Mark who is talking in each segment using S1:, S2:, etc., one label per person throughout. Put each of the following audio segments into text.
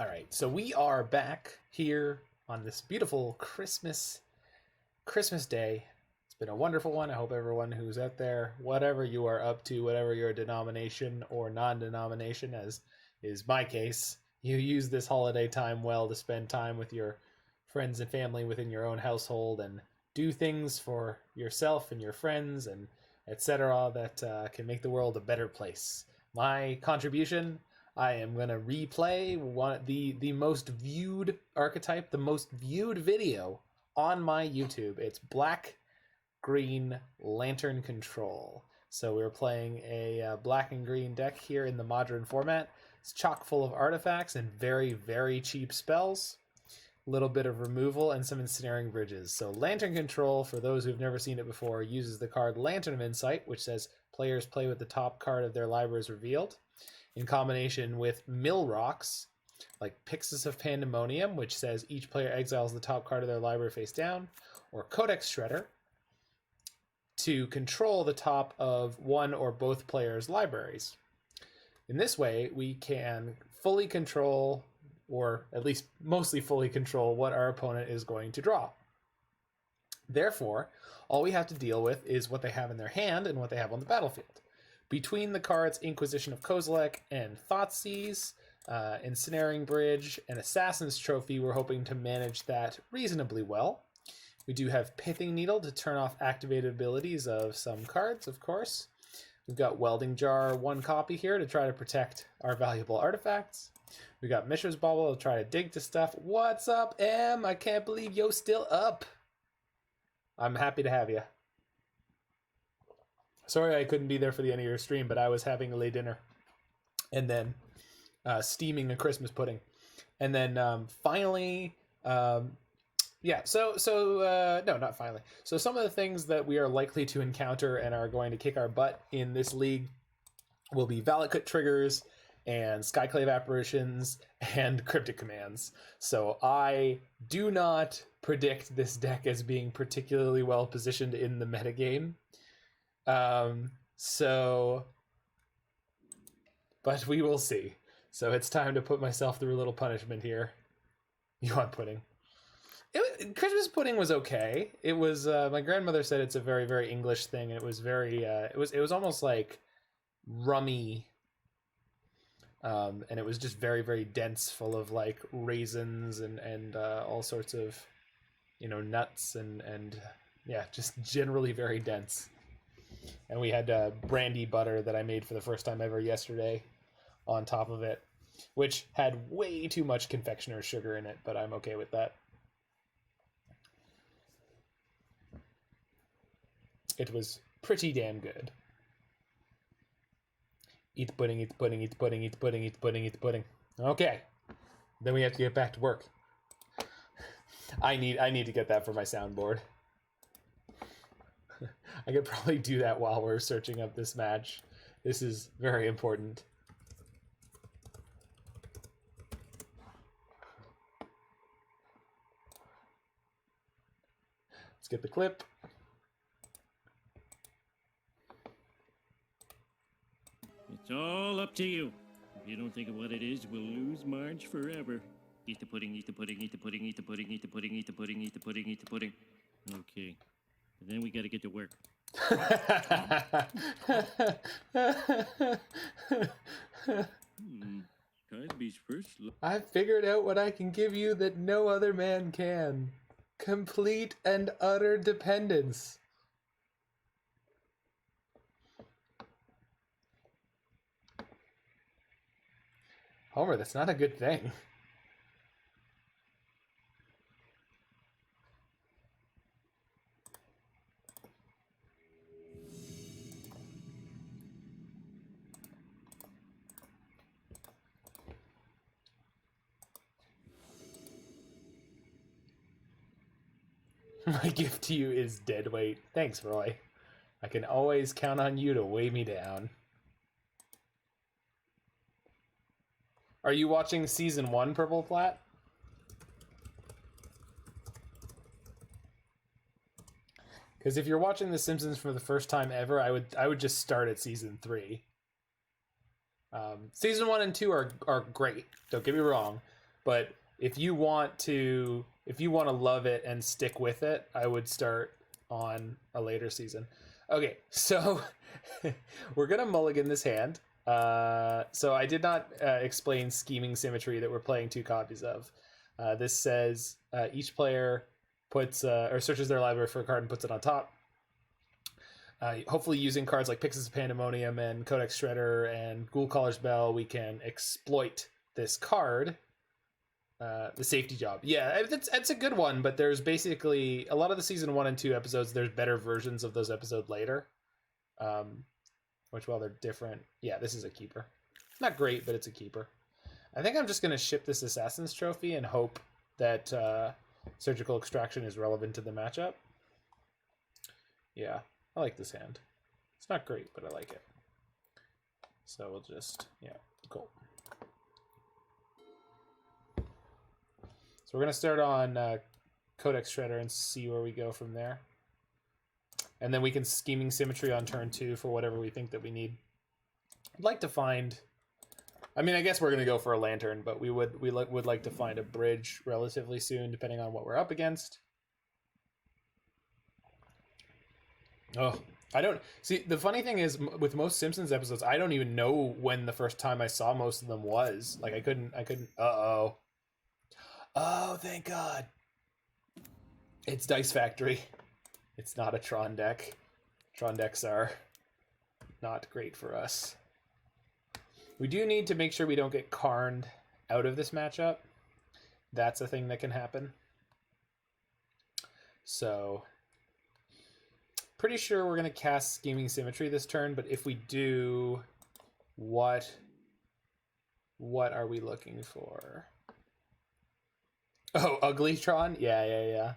S1: All right, so we are back here on this beautiful Christmas day. It's been a wonderful one. I hope everyone who's out there, whatever you are up to, whatever your denomination or non-denomination, as is my case, you use this holiday time well to spend time with your friends and family within your own household and do things for yourself and your friends and etc. that can make the world a better place. My contribution: I am going to replay the most viewed archetype, the most viewed video on my YouTube. It's Black Green Lantern Control. So we're playing a black and green deck here in the modern format. It's chock full of artifacts and very, very cheap spells. A little bit of removal and some ensnaring bridges. So Lantern Control, for those who've never seen it before, uses the card Lantern of Insight, which says players play with the top card of their libraries revealed, in combination with mill rocks like Pyxis of Pandemonium, which says each player exiles the top card of their library face down, or Codex Shredder, to control the top of one or both players' libraries. In this way, we can fully control, or at least mostly fully control, what our opponent is going to draw. Therefore, all we have to deal with is what they have in their hand and what they have on the battlefield. Between the cards Inquisition of Kozilek and Thoughtseize, Ensnaring Bridge, and Assassin's Trophy, we're hoping to manage that reasonably well. We do have Pithing Needle to turn off activated abilities of some cards, of course. We've got Welding Jar, 1 copy here to try to protect our valuable artifacts. We got Mishra's Bauble to try to dig to stuff. What's up, Em? I can't believe you're still up. I'm happy to have you. Sorry I couldn't be there for the end of your stream, but I was having a late dinner and then steaming a Christmas pudding. And then finally, no, not finally. So some of the things that we are likely to encounter and are going to kick our butt in this league will be Valakut triggers and Skyclave apparitions and cryptic commands. So I do not predict this deck as being particularly well positioned in the metagame. But we will see. So it's time to put myself through a little punishment here. You want pudding? Christmas pudding was okay. It was, my grandmother said it's a very, very English thing. And it was very, it was almost like rummy. And it was just very, very dense, full of like raisins and all sorts of, nuts and yeah, just generally very dense. And we had brandy butter that I made for the first time ever yesterday on top of it, which had way too much confectioner's sugar in it, but I'm okay with that. It was pretty damn good. Eat pudding, eat pudding, eat pudding, eat pudding, eat pudding, eat pudding. Okay. Then we have to get back to work. I need to get that for my soundboard. I could probably do that while we're searching up this match. This is very important. Let's get the clip.
S2: It's all up to you. If you don't think of what it is, we'll lose Marge forever. Eat the pudding, eat the pudding, eat the pudding, eat the pudding, eat the pudding, eat the pudding, eat the pudding, eat the pudding. Okay. And then we gotta get to work. Cosby's first look.
S1: I've figured out what I can give you that no other man can. Complete and utter dependence. Homer, that's not a good thing. My gift to you is dead weight. Thanks, Roy. I can always count on you to weigh me down. Are you watching season 1, Purple Plat? Because if you're watching The Simpsons for the first time ever, I would just start at season 3. Season 1 and 2 are great. Don't get me wrong. But if you want to love it and stick with it, I would start on a later season. Okay, so we're gonna mulligan this hand. So I did not explain Scheming Symmetry that we're playing 2 copies of. This says each player puts or searches their library for a card and puts it on top. Hopefully using cards like Pyxis of Pandemonium and Codex Shredder and Ghoulcaller's Bell, we can exploit this card. The safety job. Yeah, it's a good one, but there's basically a lot of the season 1 and 2 episodes, there's better versions of those episodes later. Which, while they're different, yeah, this is a keeper. Not great, but it's a keeper. I think I'm just going to ship this Assassin's Trophy and hope that Surgical Extraction is relevant to the matchup. Yeah, I like this hand. It's not great, but I like it. So we'll just, yeah, cool. So we're going to start on Codex Shredder and see where we go from there. And then we can Scheming Symmetry on turn 2 for whatever we think that we need. I'd like to find... I mean, I guess we're going to go for a Lantern, but we would like to find a bridge relatively soon, depending on what we're up against. Oh, I don't... See, the funny thing is, with most Simpsons episodes, I don't even know when the first time I saw most of them was. Like, I couldn't... Uh-oh. Oh, thank God. It's Dice Factory. It's not a Tron deck. Tron decks are not great for us. We do need to make sure we don't get Karned out of this matchup. That's a thing that can happen. So, pretty sure we're going to cast Scheming Symmetry this turn, but if we do, what are we looking for? Oh, Uglytron? Yeah.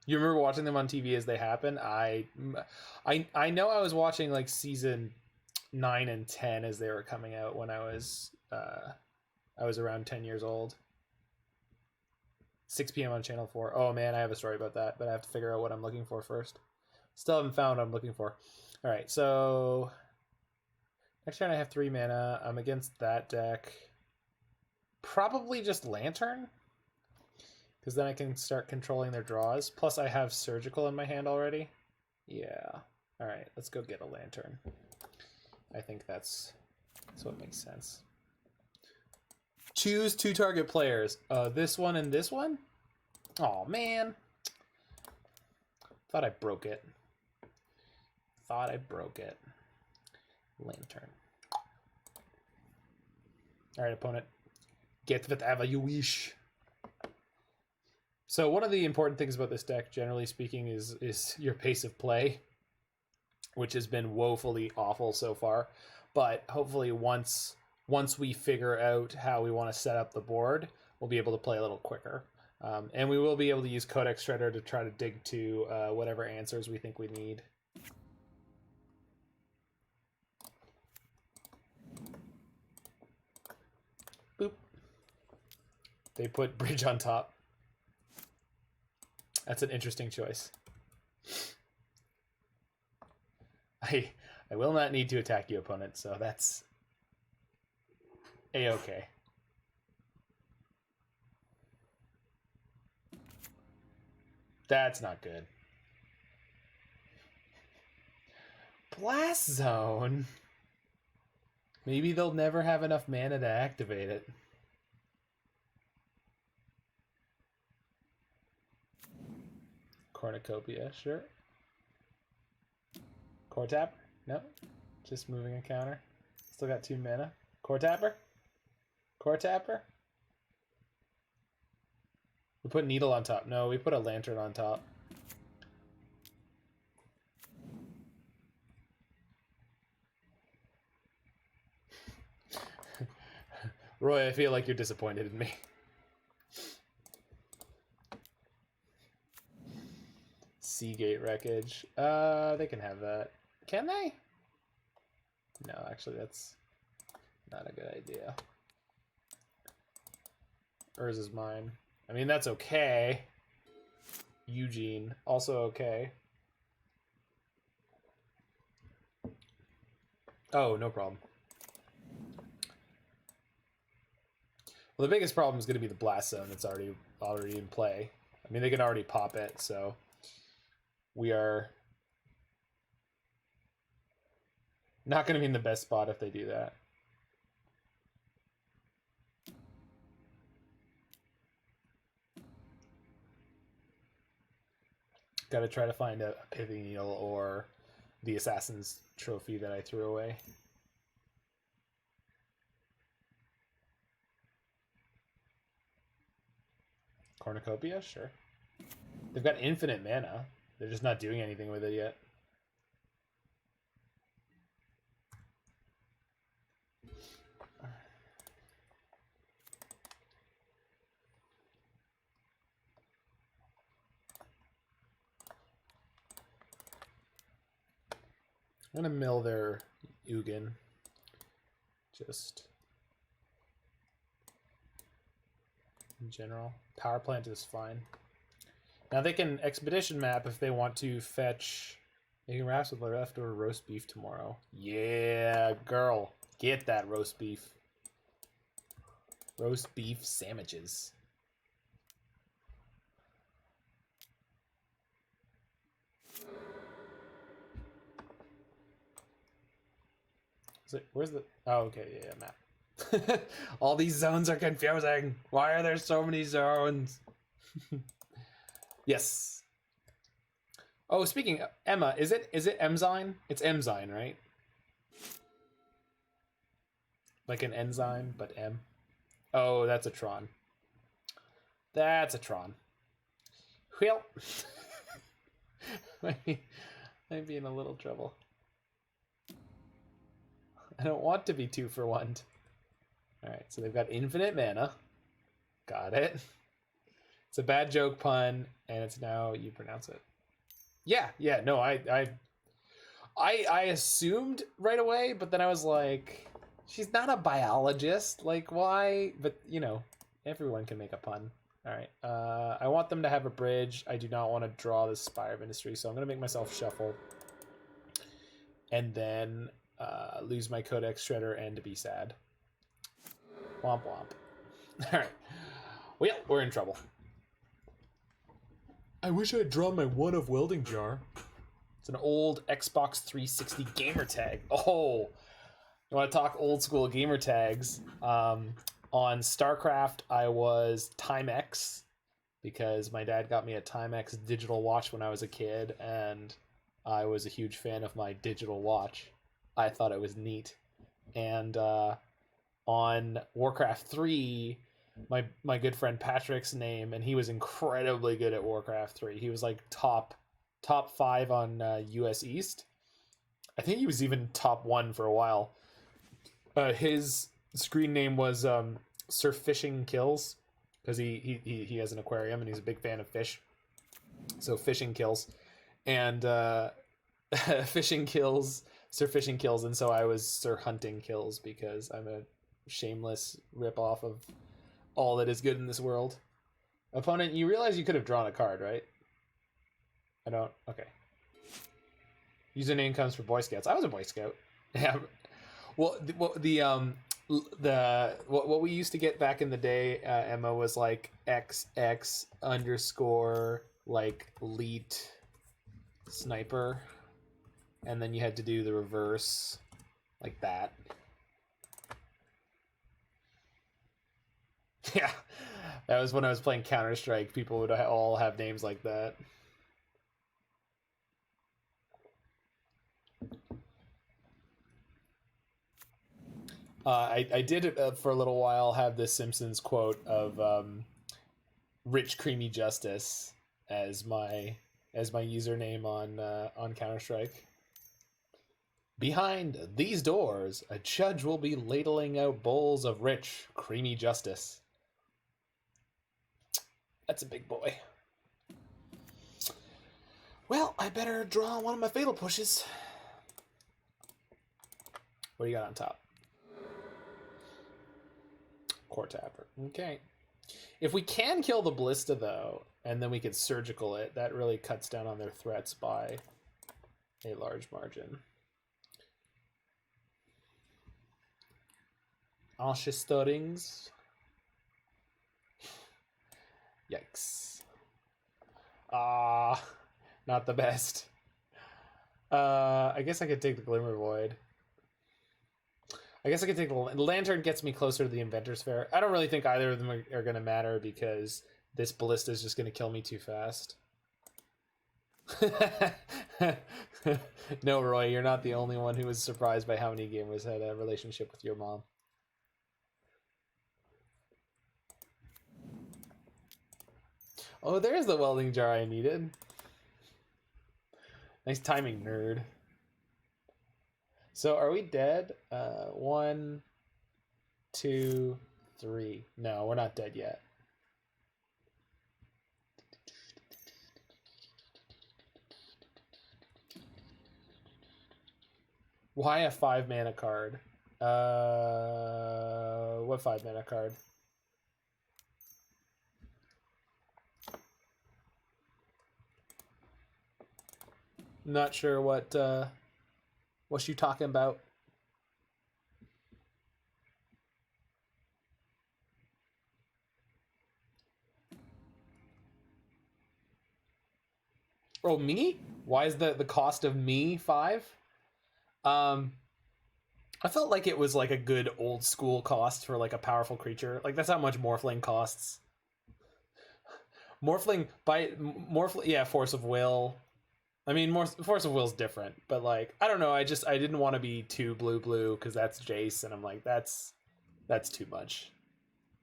S1: You remember watching them on TV as they happen? I know I was watching like season 9 and 10 as they were coming out when I was around 10 years old. 6 p.m. on Channel 4. Oh man, I have a story about that, but I have to figure out what I'm looking for first. Still haven't found what I'm looking for. All right, so next turn I have 3 mana. I'm against that deck. Probably just Lantern, because then I can start controlling their draws. Plus I have Surgical in my hand already. Yeah. All right, let's go get a Lantern. I think that's what makes sense. Choose 2 target players. This one and this one? Oh man. Thought I broke it. Lantern. All right, opponent. Get whatever you wish. So one of the important things about this deck, generally speaking, is your pace of play, which has been woefully awful so far. But hopefully once we figure out how we want to set up the board, we'll be able to play a little quicker. And we will be able to use Codex Shredder to try to dig to whatever answers we think we need. Boop. They put Bridge on top. That's an interesting choice. I will not need to attack you, opponent, so that's A-okay. That's not good. Blast Zone? Maybe they'll never have enough mana to activate it. Cornucopia, sure. Core Tapper? No. Just moving a counter. Still got 2 mana. Core Tapper? Core Tapper? We put Needle on top. No, we put a Lantern on top. Roy, I feel like you're disappointed in me. Seagate Wreckage. They can have that. Can they? No, actually, that's not a good idea. Urz is mine. I mean, that's okay. Eugene, also okay. Oh, no problem. Well, the biggest problem is going to be the blast zone that's already in play. I mean, they can already pop it, so we are not going to be in the best spot if they do that. Got to try to find a Pithing Needle or the Assassin's Trophy that I threw away. Cornucopia? Sure. They've got infinite mana. They're just not doing anything with it yet. I'm going to mill their Ugin. Just in general. Power plant is fine. Now they can expedition map if they want to fetch. Making wraps with leftover roast beef tomorrow. Yeah, girl. Get that roast beef. Roast beef sandwiches. Where's the... Oh, okay, yeah, map. All these zones are confusing. Why are there so many zones? Yes. Oh, speaking of Emma, is it Emzyne? It's Emzyne, right? Like an enzyme, but M. Oh, that's a Tron. That's a Tron. Well, might be in a little trouble. I don't want to be 2 for 1. Alright, so they've got infinite mana. Got it. It's a bad joke pun, and it's now you pronounce it. Yeah, no, I assumed right away, but then I was like, she's not a biologist. Like, why? But, you know, everyone can make a pun. Alright, I want them to have a bridge. I do not want to draw this Spire of Industry, so I'm going to make myself shuffle. And then lose my Codex Shredder and to be sad. Womp womp. Alright. Well, we're in trouble. I wish I had drawn my one of Welding Jar. It's an old Xbox 360 gamer tag. Oh, you want to talk old school gamer tags? On StarCraft, I was Timex because my dad got me a Timex digital watch when I was a kid, and I was a huge fan of my digital watch. I thought it was neat. And on Warcraft 3, my good friend Patrick's name, and he was incredibly good at Warcraft 3. He was like top 5 on US East. I think he was even top 1 for a while. His screen name was Sir Fishing Kills, because he has an aquarium and he's a big fan of fish. So Fishing Kills. And Fishing Kills, Sir Fishing Kills, and so I was Sir Hunting Kills because I'm a shameless ripoff of all that is good in this world. Opponent, you realize you could have drawn a card, right? I don't. Okay. Username comes for Boy Scouts. I was a Boy Scout. Yeah. Well, what we used to get back in the day, Emma, was like XX _ like elite sniper, and then you had to do the reverse like that. Yeah, that was when I was playing Counter-Strike. People would all have names like that. I did for a little while have this Simpsons quote of "Rich Creamy Justice" as my username on Counter-Strike. Behind these doors, a judge will be ladling out bowls of rich, creamy justice. That's a big boy. Well, I better draw one of my fatal pushes. What do you got on top? Core Tapper. Okay. If we can kill the Ballista, though, and then we can surgical it, that really cuts down on their threats by a large margin. Ancestorings. Yikes. Ah, not the best. I guess I could take the Glimmervoid. I guess I could take the Lantern. Gets me closer to the Inventors Fair. I don't really think either of them are going to matter because this Ballista is just going to kill me too fast. No, Roy, you're not the only one who was surprised by how many gamers had a relationship with your mom. Oh, there's the welding jar I needed. Nice timing, nerd. So are we dead? 1, 2, 3. No, we're not dead yet. Why a 5-mana card? What 5-mana card? Not sure what you talking about. Oh, me? Why is the cost of me 5? I felt like it was like a good old school cost for like a powerful creature. Like that's how much Morphling costs. Morphling, yeah, Force of Will. I mean, Force of Will's different, but like I don't know. I didn't want to be too blue because that's Jace, and I'm like that's too much.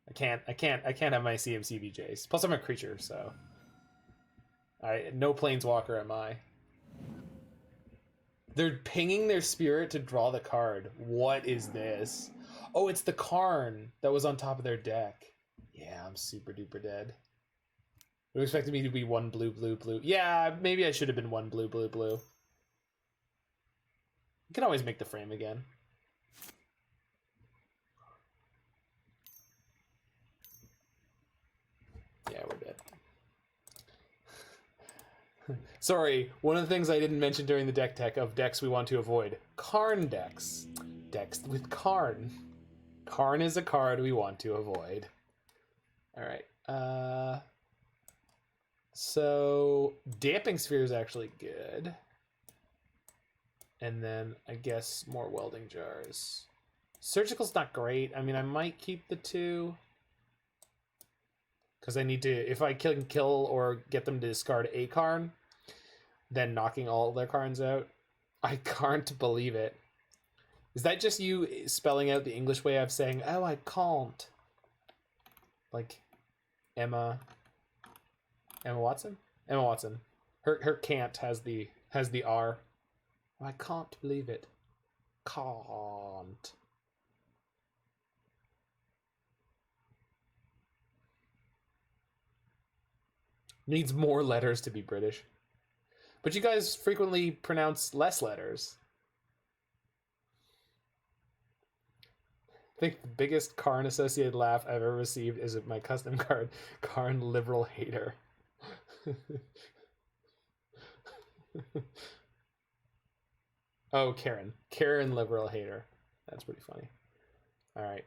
S1: I can't have my CMC be Jace. Plus, I'm a creature, so no Planeswalker am I. They're pinging their spirit to draw the card. What is this? Oh, it's the Karn that was on top of their deck. Yeah, I'm super duper dead. You expected me to be 1 blue, blue, blue. Yeah, maybe I should have been 1 blue, blue, blue. You can always make the frame again. Yeah, we're dead. Sorry, one of the things I didn't mention during the deck tech of decks we want to avoid. Karn decks. Decks with Karn. Karn is a card we want to avoid. Alright, so Damping Sphere is actually good. And then I guess more Welding Jars. Surgical's not great. I mean, I might keep the 2. Because I need to, if I can kill or get them to discard a Karn, then knocking all their Karns out. I can't believe it. Is that just you spelling out the English way of saying, oh, I can't? Like Emma Watson? Emma Watson. Her can't has the R. Oh, I can't believe it. Can't. Needs more letters to be British. But you guys frequently pronounce less letters. I think the biggest Karn associated laugh I've ever received is my custom card, Karn Liberal Hater. Oh, Karen. Karen Liberal Hater. That's pretty funny. All right.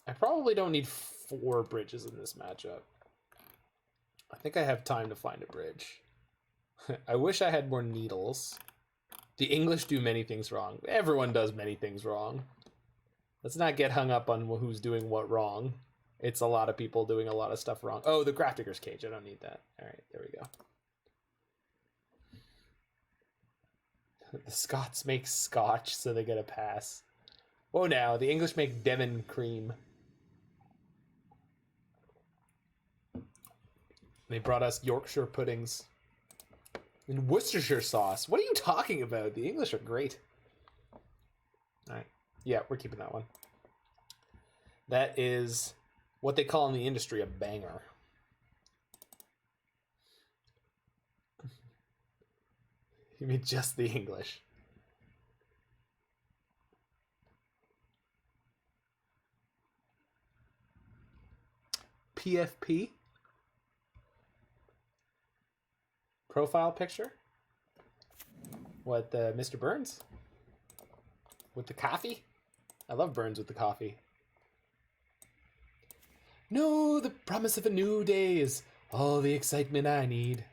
S1: I probably don't need 4 bridges in this matchup. I think I have time to find a bridge. I wish I had more needles. The English do many things wrong. Everyone does many things wrong. Let's not get hung up on who's doing what wrong. It's a lot of people doing a lot of stuff wrong. Oh, the Grafdigger's Cage. I don't need that. All right, there we go. The Scots make Scotch, so they get a pass. Whoa, now the English make Devon cream. They brought us Yorkshire puddings and Worcestershire sauce. What are you talking about? The English are great. All right, yeah, we're keeping that one. That is what they call in the industry a banger. You mean just the English? PFP? Profile picture? What, Mr. Burns? With the coffee? I love Burns with the coffee. No, the promise of a new day is all the excitement I need.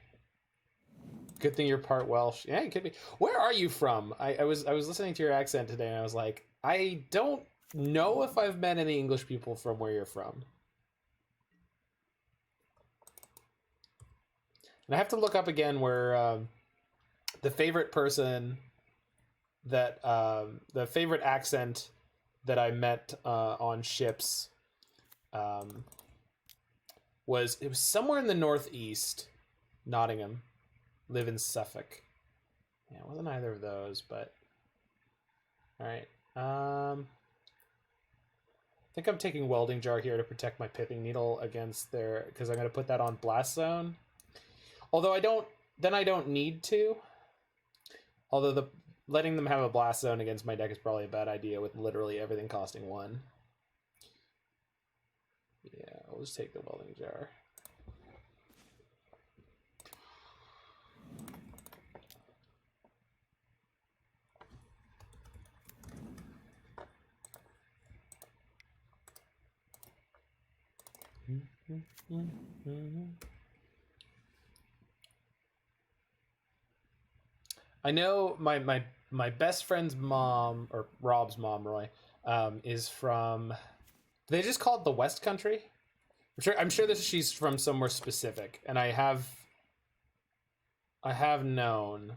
S1: Good thing you're part Welsh. Yeah, it could be. Where are you from? I was listening to your accent today, and I was like, I don't know if I've met any English people from where you're from. And I have to look up again where the favorite person that the favorite accent that I met on ships was somewhere in the northeast, Nottingham. Live in Suffolk. Yeah, it wasn't either of those, but all right. I think I'm taking Welding Jar here to protect my Pithing Needle against their, because I'm going to put that on Blast Zone. Although I don't need to. Although letting them have a Blast Zone against my deck is probably a bad idea with literally everything costing 1. Yeah, I'll just take the Welding Jar. I know my best friend's mom, or Rob's mom, Roy, is from. Do they just call it the West Country? I'm sure she's from somewhere specific, and I have known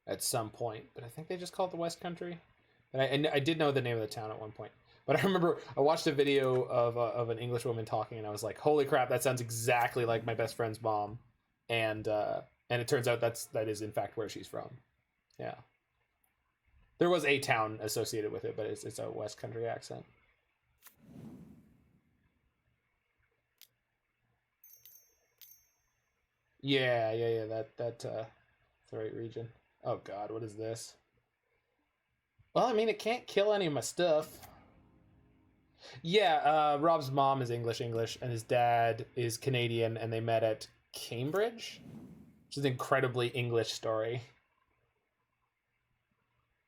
S1: at some point, but I think they just call it the West Country. And I did know the name of the town at one point. But I remember I watched a video of an English woman talking, and I was like, "Holy crap! That sounds exactly like my best friend's mom." And it turns out that is in fact where she's from. Yeah, there was a town associated with it, but it's a West Country accent. Yeah. That's the right region. Oh God, what is this? Well, I mean, it can't kill any of my stuff. Yeah, Rob's mom is English, and his dad is Canadian, and they met at Cambridge, which is an incredibly English story.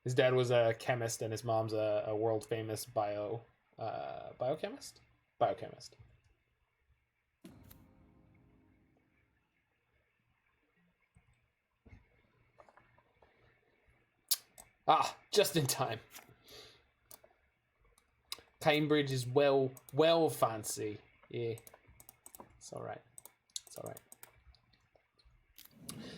S1: His dad was a chemist, and his mom's a world famous biochemist. Ah, just in time. Cambridge is well fancy. Yeah, it's all right.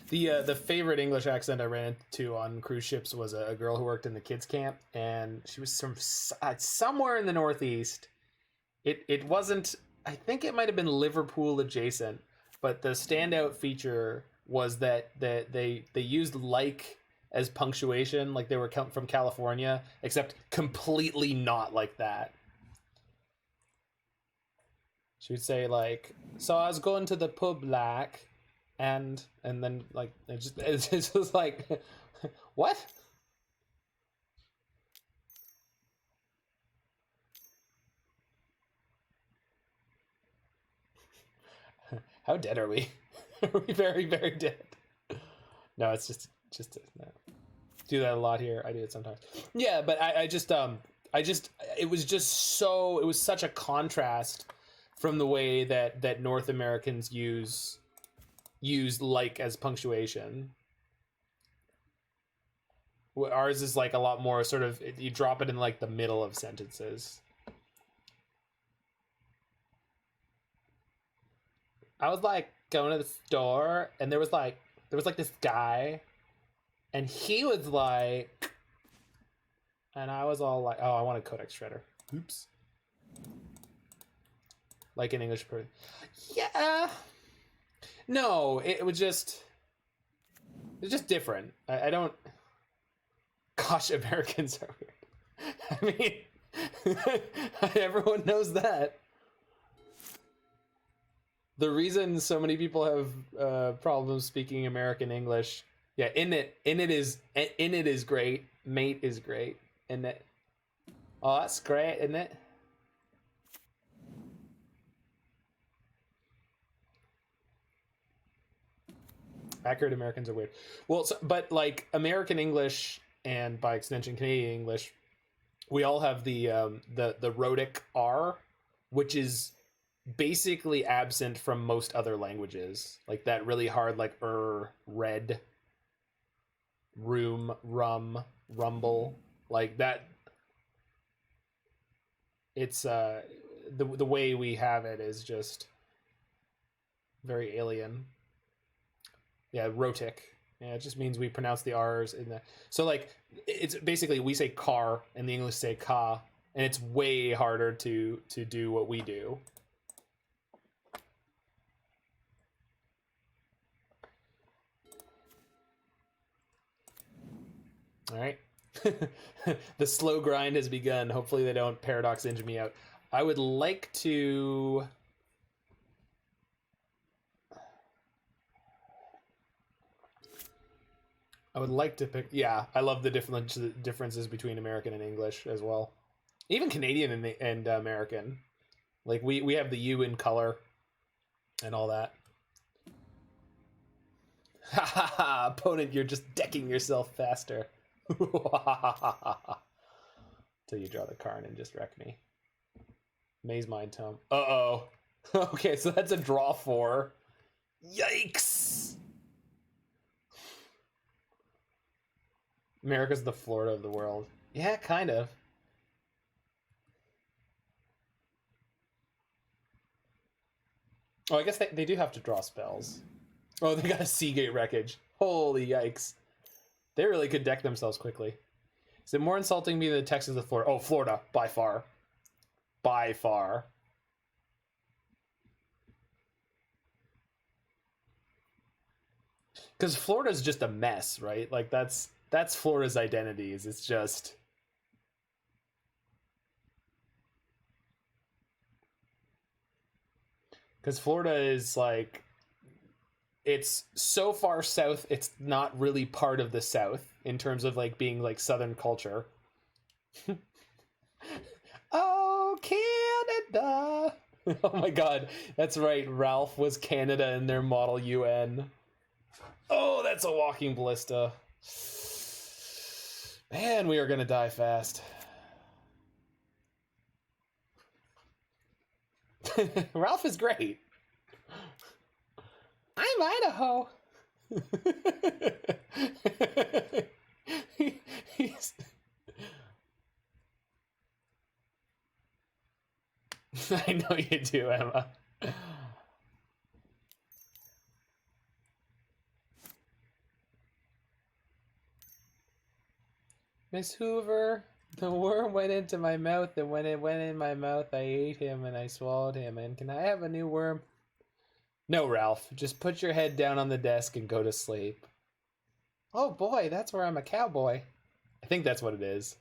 S1: The favorite English accent I ran into on cruise ships was a girl who worked in the kids camp, and she was from somewhere in the northeast. It wasn't. I think it might have been Liverpool adjacent, but the standout feature was that they used like as punctuation, like they were from California, except completely not like that. She would say like, "So I was going to the pub, like." And then like it's just like what? How dead are we? Are we very, very dead? No, it's just no. Do that a lot here. I do it sometimes. Yeah, but I just it was such a contrast from the way that North Americans use like as punctuation. Ours is like a lot more sort of, you drop it in like the middle of sentences. I was like going to the store, and there was like this guy, and he was like, and I was all like, oh, I want a Codex Shredder. Oops. Like an English person. Yeah. No, it's just different. I don't. Gosh, Americans are weird. I mean, everyone knows that. The reason so many people have problems speaking American English, yeah, in it is great. Mate is great. In it, oh, that's great, isn't it? Accurate Americans are weird. Well, but like American English, and by extension Canadian English, we all have the rhotic R, which is basically absent from most other languages. Like that really hard, like red, room, rum, rumble, like that. It's the way we have it is just very alien. Yeah, Rotic. Yeah, it just means we pronounce the R's in the. So like, it's basically we say car and the English say ka, and it's way harder to do what we do. All right. The slow grind has begun. Hopefully they don't paradox engine me out. I would like to. I would like to pick. Yeah, I love the differences between American and English as well. Even Canadian and American. Like we have the U in color and all that. Ha ha ha! Opponent, you're just decking yourself faster. Till you draw the card and just wreck me. Maze Mind Tome. Uh-oh. Okay, so that's a draw 4. Yikes! America's the Florida of the world. Yeah, kind of. Oh, I guess they do have to draw spells. Oh, they got a Seagate Wreckage. Holy yikes. They really could deck themselves quickly. Is it more insulting me than Texas or Florida? Oh, Florida, by far. By far. Because Florida's just a mess, right? Like, that's Florida's identity, is it's just... Because Florida is, like... It's so far south, it's not really part of the South in terms of like being like Southern culture. Oh, Canada! Oh my god, that's right. Ralph was Canada in their Model UN. Oh, that's a walking ballista. Man, we are gonna die fast. Ralph is great. I'm Idaho. He's... I know you do, Emma. Miss Hoover, the worm went into my mouth, and when it went in my mouth, I ate him and I swallowed him. And can I have a new worm? No, Ralph. Just put your head down on the desk and go to sleep. Oh boy, that's where I'm a cowboy. I think that's what it is.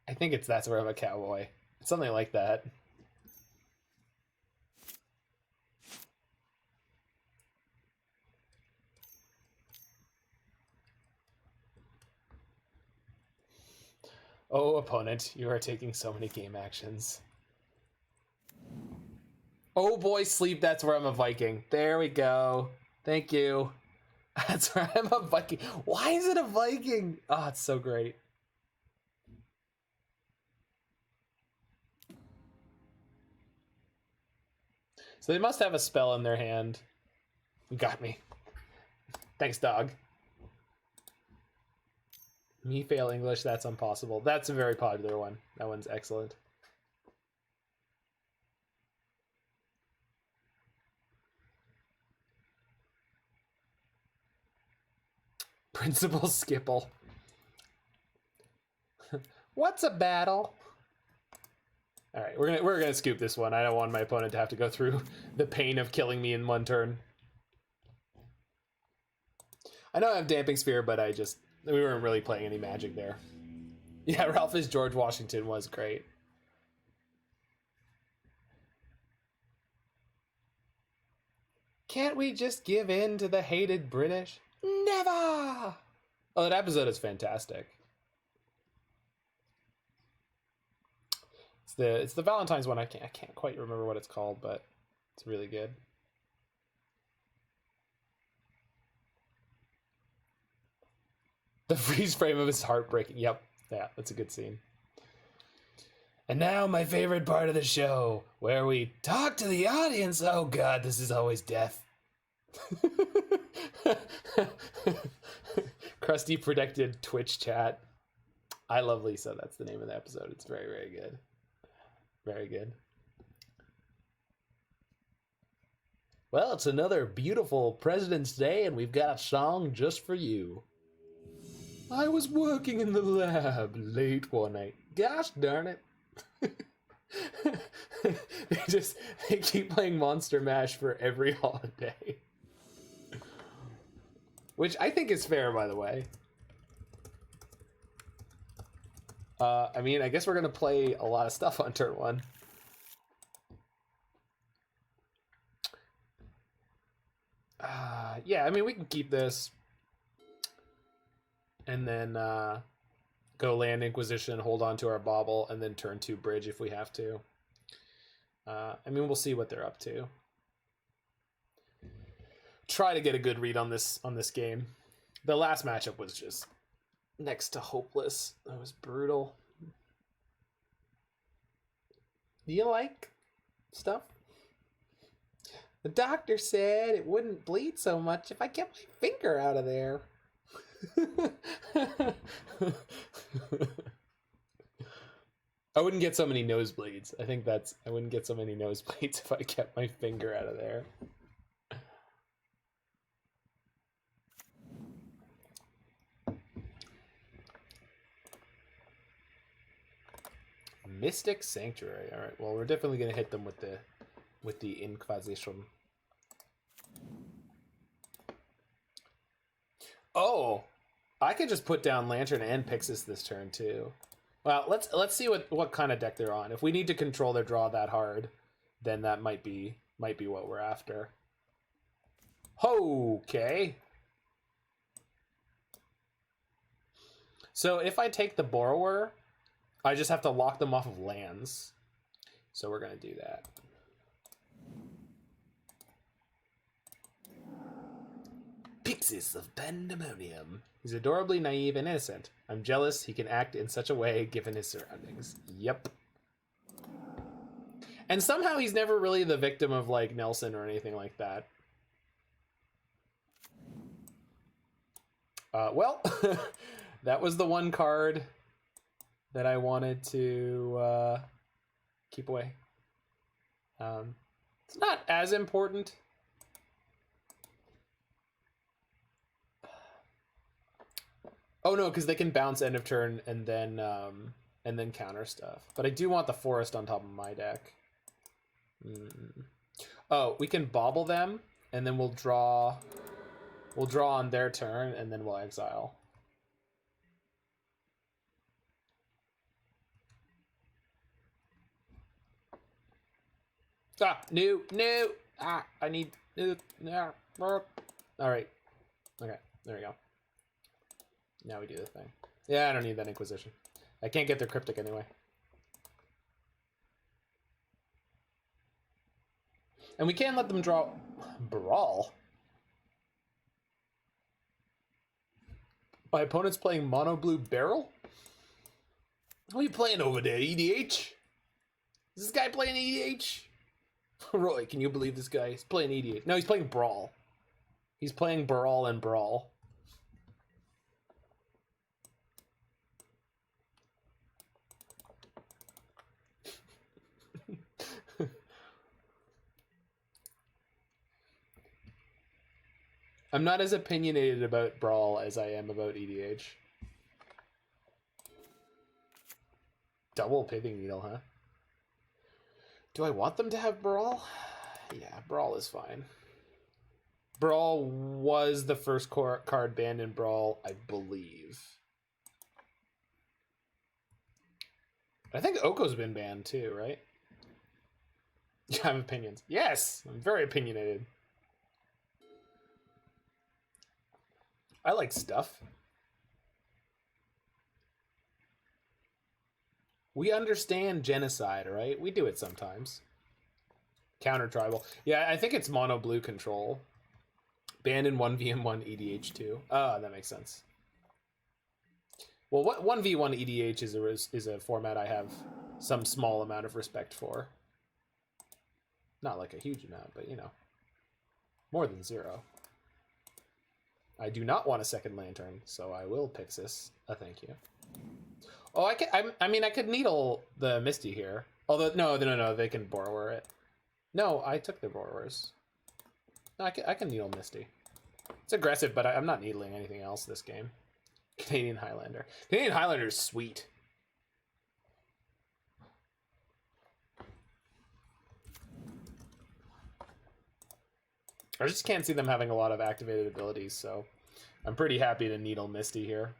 S1: I think that's where I'm a cowboy. It's something like that. Oh, opponent, you are taking so many game actions. Oh boy, sleep, that's where I'm a Viking. There we go. Thank you. That's where I'm a Viking. Why is it a Viking? Oh, it's so great. So they must have a spell in their hand. You got me. Thanks, dog. Me fail English, that's impossible. That's a very popular one. That one's excellent. Principal Skipple. What's a battle? All right, we're gonna scoop this one. I don't want my opponent to have to go through the pain of killing me in one turn. I know I have Damping Sphere, but we weren't really playing any Magic there. Yeah, Ralph's George Washington was great. Can't we just give in to the hated British? Never! Oh, that episode is fantastic. It's the Valentine's one. I can't quite remember what it's called, but it's really good. The freeze frame of his heartbreaking. Yep. Yeah, that's a good scene. And now my favorite part of the show, where we talk to the audience. Oh god, this is always death. Krusty predicted Twitch chat. I love Lisa. That's the name of the episode. It's very, very good. Very good. Well, it's another beautiful President's Day, and we've got a song just for you. I was working in the lab late one night. Gosh darn it. They keep playing Monster Mash for every holiday. Which I think is fair, by the way. I mean, I guess we're gonna play a lot of stuff on turn one. Yeah, I mean, we can keep this. And then go land Inquisition, hold on to our Bauble, and then turn 2 bridge if we have to. I mean, we'll see what they're up to. Try to get a good read on this game. The last matchup was just next to hopeless. That was brutal. Do you like stuff? The doctor said it wouldn't bleed so much if I kept my finger out of there. I wouldn't get so many nosebleeds. I think that's... I wouldn't get so many nosebleeds if I kept my finger out of there. Mystic Sanctuary. All right. Well, we're definitely gonna hit them with the Inquisition. Oh, I could just put down Lantern and Pyxis this turn too. Well, let's see what kind of deck they're on. If we need to control their draw that hard, then that might be what we're after. Okay. So if I take the Borrower, I just have to lock them off of lands. So we're gonna do that. Pyxis of Pandemonium. He's adorably naive and innocent. I'm jealous he can act in such a way given his surroundings. Yep. And somehow he's never really the victim of like Nelson or anything like that. Well, that was the one card that I wanted to keep away. It's not as important. Oh no, because they can bounce end of turn and then counter stuff. But I do want the forest on top of my deck. Oh, we can bauble them, and then we'll draw on their turn, and then we'll exile. Ah, no. Ah, I need no. All right. Okay, there we go. Now we do the thing. Yeah, I don't need that Inquisition. I can't get their Cryptic anyway. And we can let them draw Brawl. My opponent's playing Mono Blue Barrel? What are you playing over there, EDH? Is this guy playing EDH? Roy, can you believe this guy? He's playing EDH. No, he's playing Brawl. He's playing Brawl and Brawl. I'm not as opinionated about Brawl as I am about EDH. Double Pithing Needle, huh? Do I want them to have Brawl? Yeah, Brawl is fine. Brawl was the first card banned in Brawl, I believe. I think Oko's been banned too, right? You have opinions. Yes! I'm very opinionated. I like stuff. We understand genocide, right? We do it sometimes. Counter tribal. Yeah, I think it's mono blue control. Banned in 1v1 EDH2. Oh, that makes sense. Well, what 1v1 EDH is a format I have some small amount of respect for. Not like a huge amount, but you know, more than 0. I do not want a second lantern, so I will Pyxis. Thank you. Oh, I mean, I could needle the Misty here. Although, no, they can borrower it. No, I took the borrowers. No, I can needle Misty. It's aggressive, but I'm not needling anything else this game. Canadian Highlander. Canadian Highlander is sweet. I just can't see them having a lot of activated abilities, so I'm pretty happy to needle Misty here.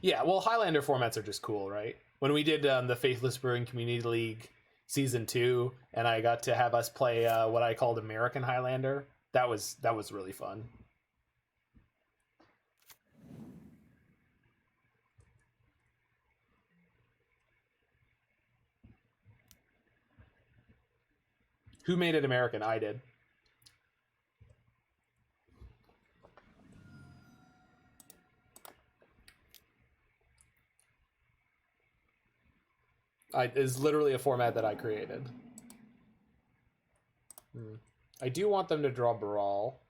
S1: Yeah, well, Highlander formats are just cool, right? When we did the Faithless Brewing Community League Season 2, and I got to have us play what I called American Highlander, that was really fun. Who made it American? I did. It's literally a format that I created. I do want them to draw Brawl.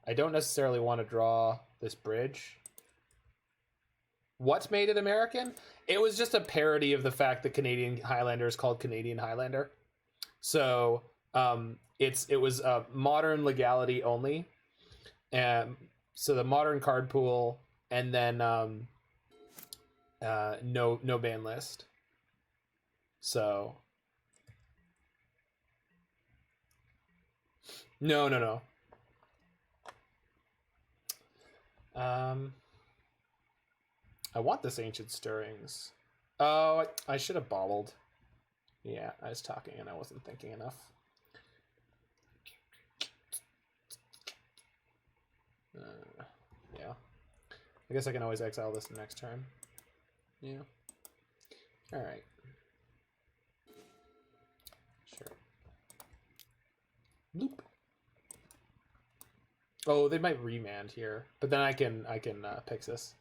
S1: I don't necessarily want to draw this bridge. What made it American? It was just a parody of the fact that Canadian Highlander is called Canadian Highlander. So it was modern legality only. So the modern card pool, and then no ban list. So no. I want this Ancient Stirrings. Oh, I should have baubled. Yeah, I was talking and I wasn't thinking enough. Yeah. I guess I can always exile this next turn. Yeah. Alright. Sure. Loop. Oh, they might remand here, but then I can Pyxis.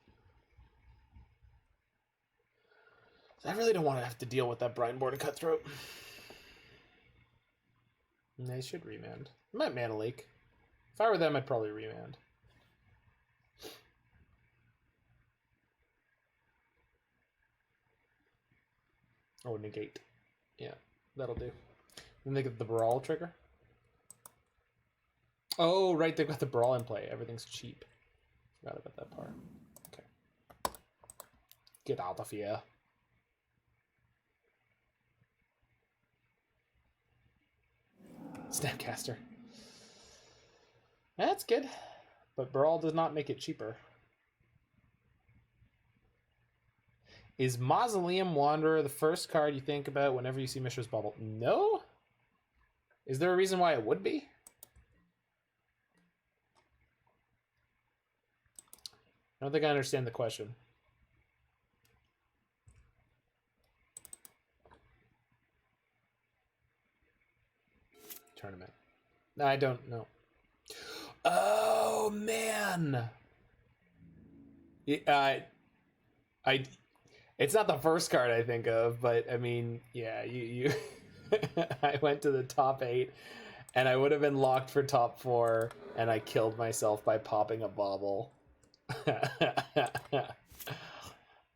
S1: I really don't want to have to deal with that Brineborn Cutthroat. They should remand. I might Mana Leak. If I were them, I'd probably remand. Oh, negate. Yeah, that'll do. Then they get the Brawl trigger. Oh, right, they've got the Brawl in play. Everything's cheap. Forgot about that part. Okay. Get out of here. Snapcaster. That's good. But Brawl does not make it cheaper. Is Mausoleum Wanderer the first card you think about whenever you see Mishra's Bauble? No? Is there a reason why it would be? I don't think I understand the question. Tournament. I don't know. Oh man. It's not the first card I think of, but I mean, yeah, you I went to the top 8 and I would have been locked for top 4 and I killed myself by popping a Bauble.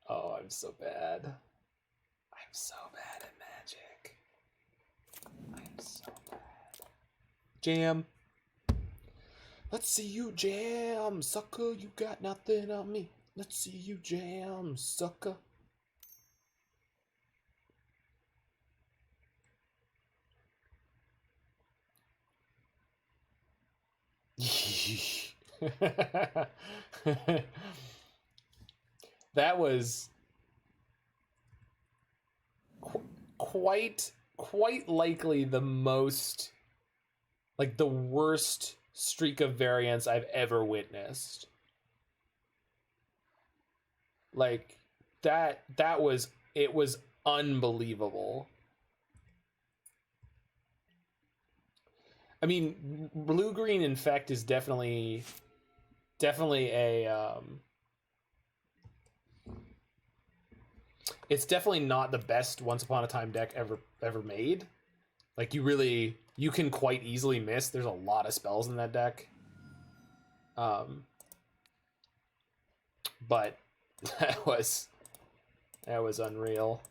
S1: Oh, I'm so bad. I'm so bad at Magic. I'm so bad. Jam. Let's see you jam, sucker. You got nothing on me. Let's see you jam, sucker. That was quite likely the most, like, the worst streak of variance I've ever witnessed. Like, it was unbelievable. I mean, blue-green infect is definitely a it's definitely not the best Once Upon a Time deck ever made. Like, you can quite easily miss. There's a lot of spells in that deck. But that was unreal.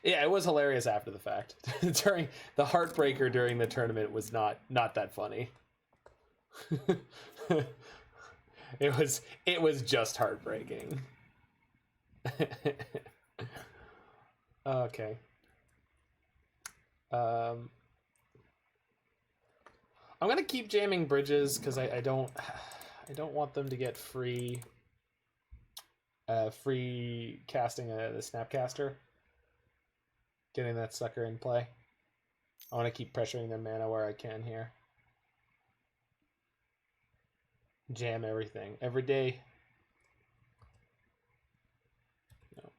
S1: Yeah, it was hilarious after the fact. During the heartbreaker during the tournament was not that funny. It was just heartbreaking. Okay. I'm gonna keep jamming bridges because I don't want them to get free casting the Snapcaster. Getting that sucker in play. I want to keep pressuring their mana where I can here. Jam everything every day. No.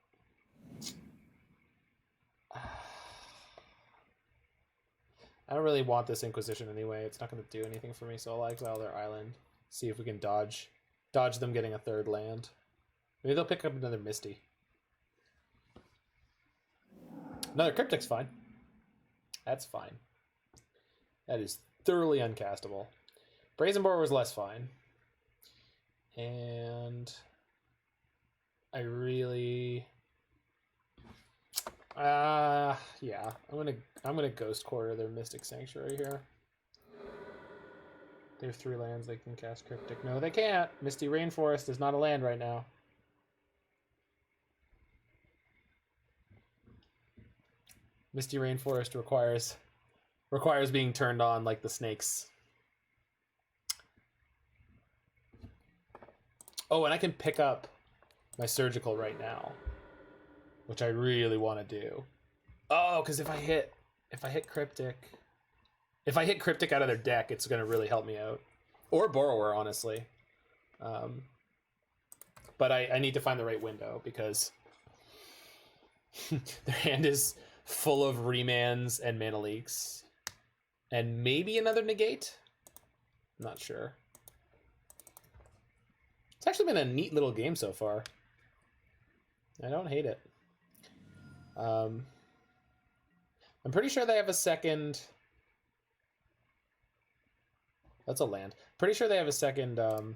S1: I don't really want this Inquisition anyway. It's not going to do anything for me, so I'll exile their island. See if we can dodge them getting a third land. Maybe they'll pick up another Misty. Another Cryptic's fine. That's fine. That is thoroughly uncastable. Brazen Boar was less fine. And I really yeah, I'm gonna Ghost Quarter their Mystic Sanctuary here. They have 3 lands they can cast Cryptic. No, they can't. Misty Rainforest is not a land right now. Misty Rainforest requires being turned on like the snakes. Oh, and I can pick up my Surgical right now, which I really want to do. Oh, because if I hit Cryptic out of their deck, it's going to really help me out. Or Borrower, honestly. But I need to find the right window because their hand is full of remands and mana leaks. And maybe another negate? I'm not sure. It's actually been a neat little game so far. I don't hate it. I'm pretty sure they have a second... That's a land. Pretty sure they have a second Brawl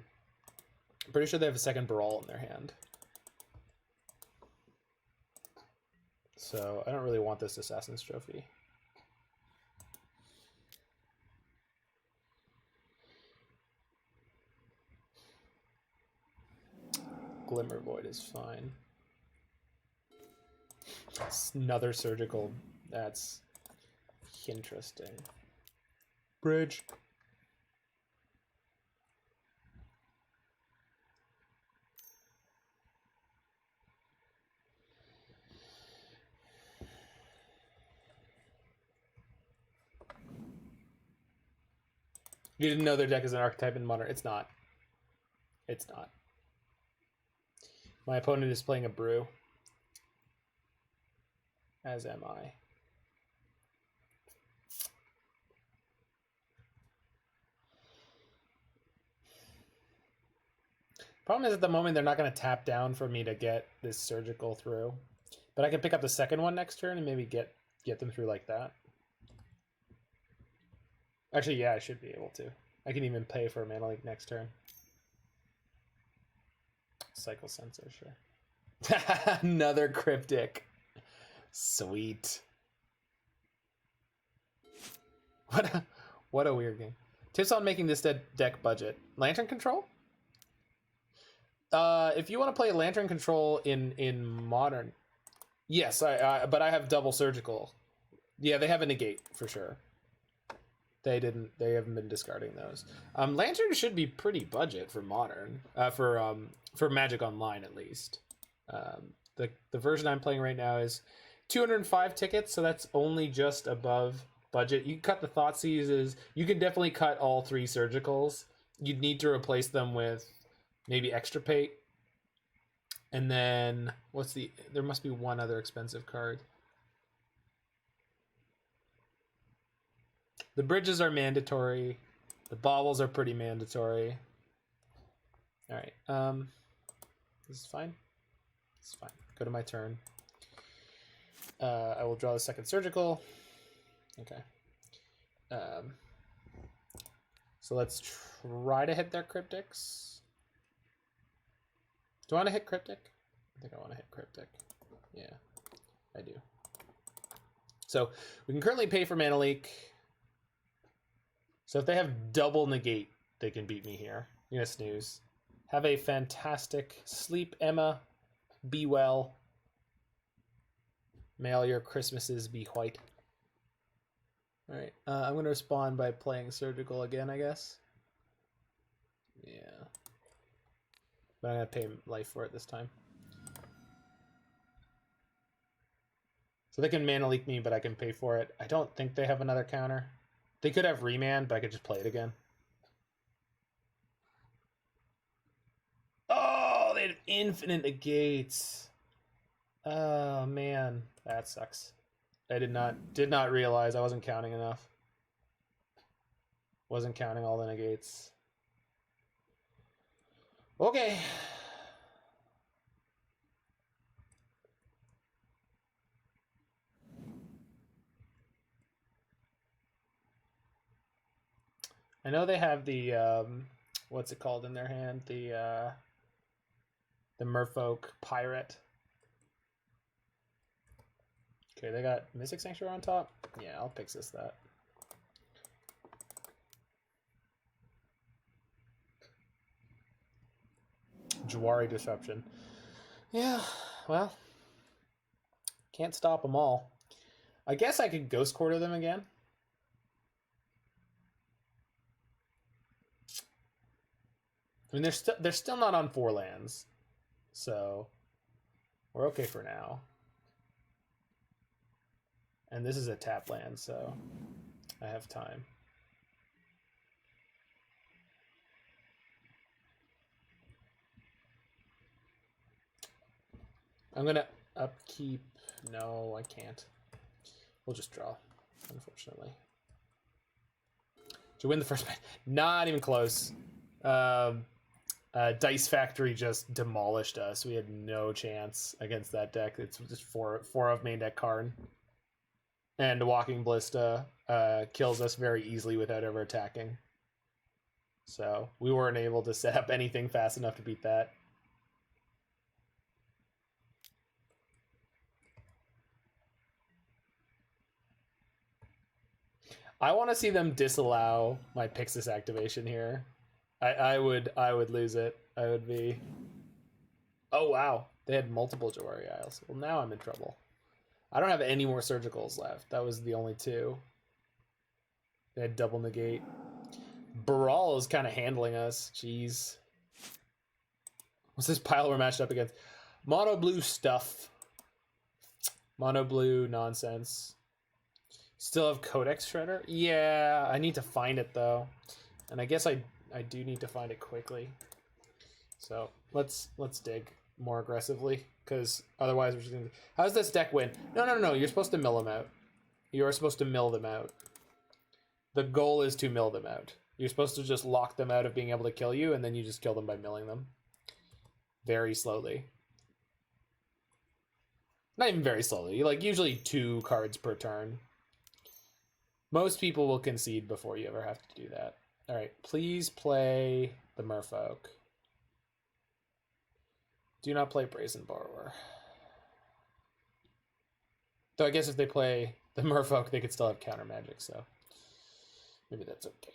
S1: in their hand. So I don't really want this Assassin's Trophy. Glimmervoid is fine. Another Surgical. That's interesting. Bridge. You didn't know their deck is an archetype in Modern. It's not. It's not. My opponent is playing a Brew. As am I. Problem is at the moment they're not going to tap down for me to get this Surgical through. But I can pick up the second one next turn and maybe get them through like that. Actually, yeah, I should be able to. I can even pay for a Mana Leak next turn. Cycle Sensor, sure. Another Cryptic. Sweet. What a weird game. Tips on making this deck budget. Lantern Control? If you want to play Lantern Control in Modern... Yes, but I have double Surgical. Yeah, they have a negate, for sure. They haven't been discarding those. Lantern should be pretty budget for Modern. For Magic Online, at least. The version I'm playing right now is 205 tickets, so that's only just above budget. You can cut the Thoughtseizes. You can definitely cut all 3 Surgicals. You'd need to replace them with maybe Extirpate. And then, there must be one other expensive card. The bridges are mandatory. The baubles are pretty mandatory. Alright, this is fine. It's fine. Go to my turn. I will draw the second surgical. Okay. So let's try to hit their cryptics. Do I want to hit cryptic? I think I want to hit cryptic. Yeah, I do. So we can currently pay for mana leak. So if they have double negate, they can beat me here. You're gonna snooze. Have a fantastic sleep, Emma. Be well. May all your Christmases be white. All right, I'm gonna respond by playing surgical again, I guess. Yeah, but I'm gonna pay life for it this time. So they can mana leak me, but I can pay for it. I don't think they have another counter. They could have remand, but I could just play it again. Oh, they had infinite negates. Oh man, that sucks. I did not realize I wasn't counting enough. Wasn't counting all the negates. Okay. I know they have the what's it called in their hand? The Merfolk Pirate. Okay, they got Mystic Sanctuary on top. Yeah, I'll Pyxis that. Jawari Disruption. Yeah, well, can't stop them all. I guess I could Ghost Quarter them again. I mean, they're still not on 4 lands, so we're okay for now. And this is a tap land, so I have time. I'm gonna upkeep. No, I can't. We'll just draw, unfortunately. To win the first match, not even close. Dice Factory just demolished us. We had no chance against that deck. It's just four of main deck Karn. And Walking Ballista kills us very easily without ever attacking. So we weren't able to set up anything fast enough to beat that. I want to see them disallow my Pyxis activation here. I would lose it. I would be. Oh wow, they had multiple Jawari Isles. Well, now I'm in trouble. I don't have any more surgicals left. That was the only 2. They had double negate. Baral is kind of handling us. Jeez. What's this pile we're matched up against? Mono blue stuff. Mono blue nonsense. Still have Codex Shredder? Yeah, I need to find it though. And I guess I do need to find it quickly. So let's dig more aggressively, because otherwise we're just gonna. How does this deck win? No. You're supposed to mill them out. You are supposed to mill them out. The goal is to mill them out. You're supposed to just lock them out of being able to kill you, and then you just kill them by milling them. Very slowly. Not even very slowly. Like usually 2 cards per turn. Most people will concede before you ever have to do that. All right, please play the Merfolk. Do not play Brazen Borrower. Though I guess if they play the Merfolk, they could still have counter magic, so maybe that's okay.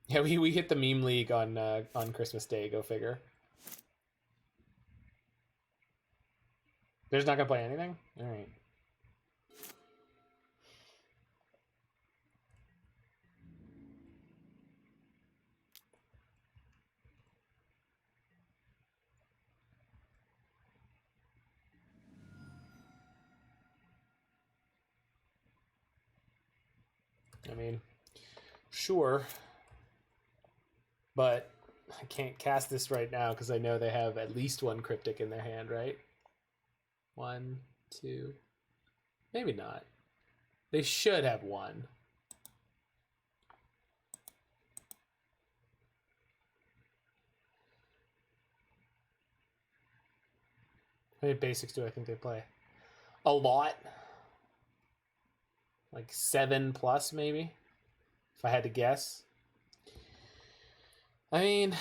S1: Yeah, we hit the meme league on Christmas Day. Go figure. They're just not gonna play anything. All right. I mean, sure, but I can't cast this right now because I know they have at least 1 cryptic in their hand, right? 1, 2, maybe not. They should have 1. How many basics do I think they play? A lot. Like 7 plus, maybe, if I had to guess. I mean,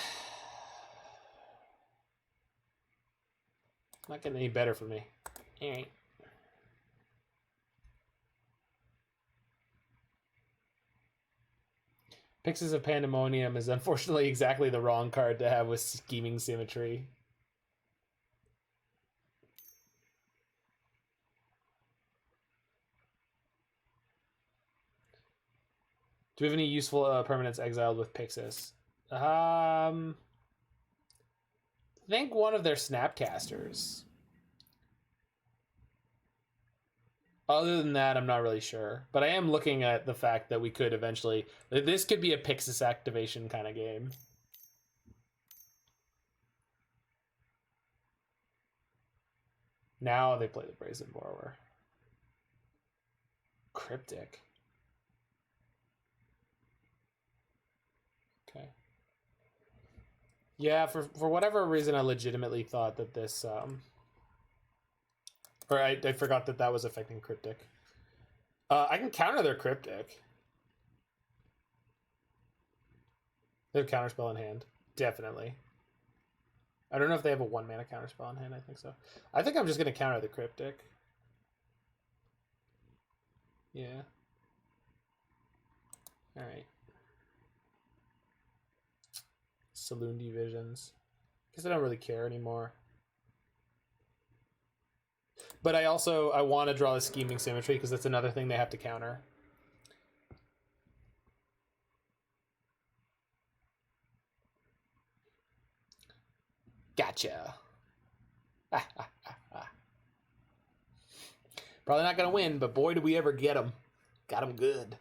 S1: not getting any better for me. All right. Pyxis of Pandemonium is unfortunately exactly the wrong card to have with Scheming Symmetry. Do we have any useful permanents exiled with Pyxis? I think one of their Snapcasters. Other than that, I'm not really sure. But I am looking at the fact that we could eventually... This could be a Pyxis activation kind of game. Now they play the Brazen Borrower. Cryptic. Okay. Yeah, for whatever reason, I legitimately thought that this... Or I forgot that that was affecting Cryptic. I can counter their Cryptic. They have Counterspell in hand. Definitely. I don't know if they have a 1-mana Counterspell in hand. I think so. I think I'm just going to counter the Cryptic. Yeah. Alright. Saloon Divisions. Guess I don't really care anymore. But I want to draw the Scheming Symmetry because that's another thing they have to counter. Gotcha. Probably not going to win, but boy, do we ever get him. Got him good.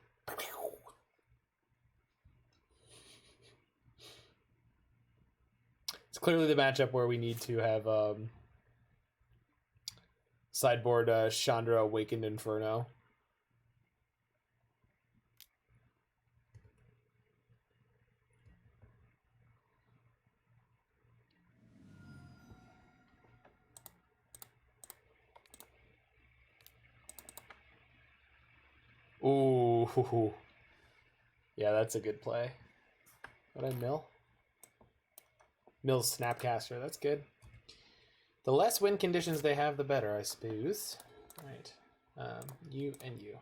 S1: It's clearly the matchup where we need to have... sideboard Chandra Awakened Inferno. Ooh. Yeah, that's a good play. What did I mill? Mill's Snapcaster, that's good. The less win conditions they have, the better, I suppose. All right. You and you.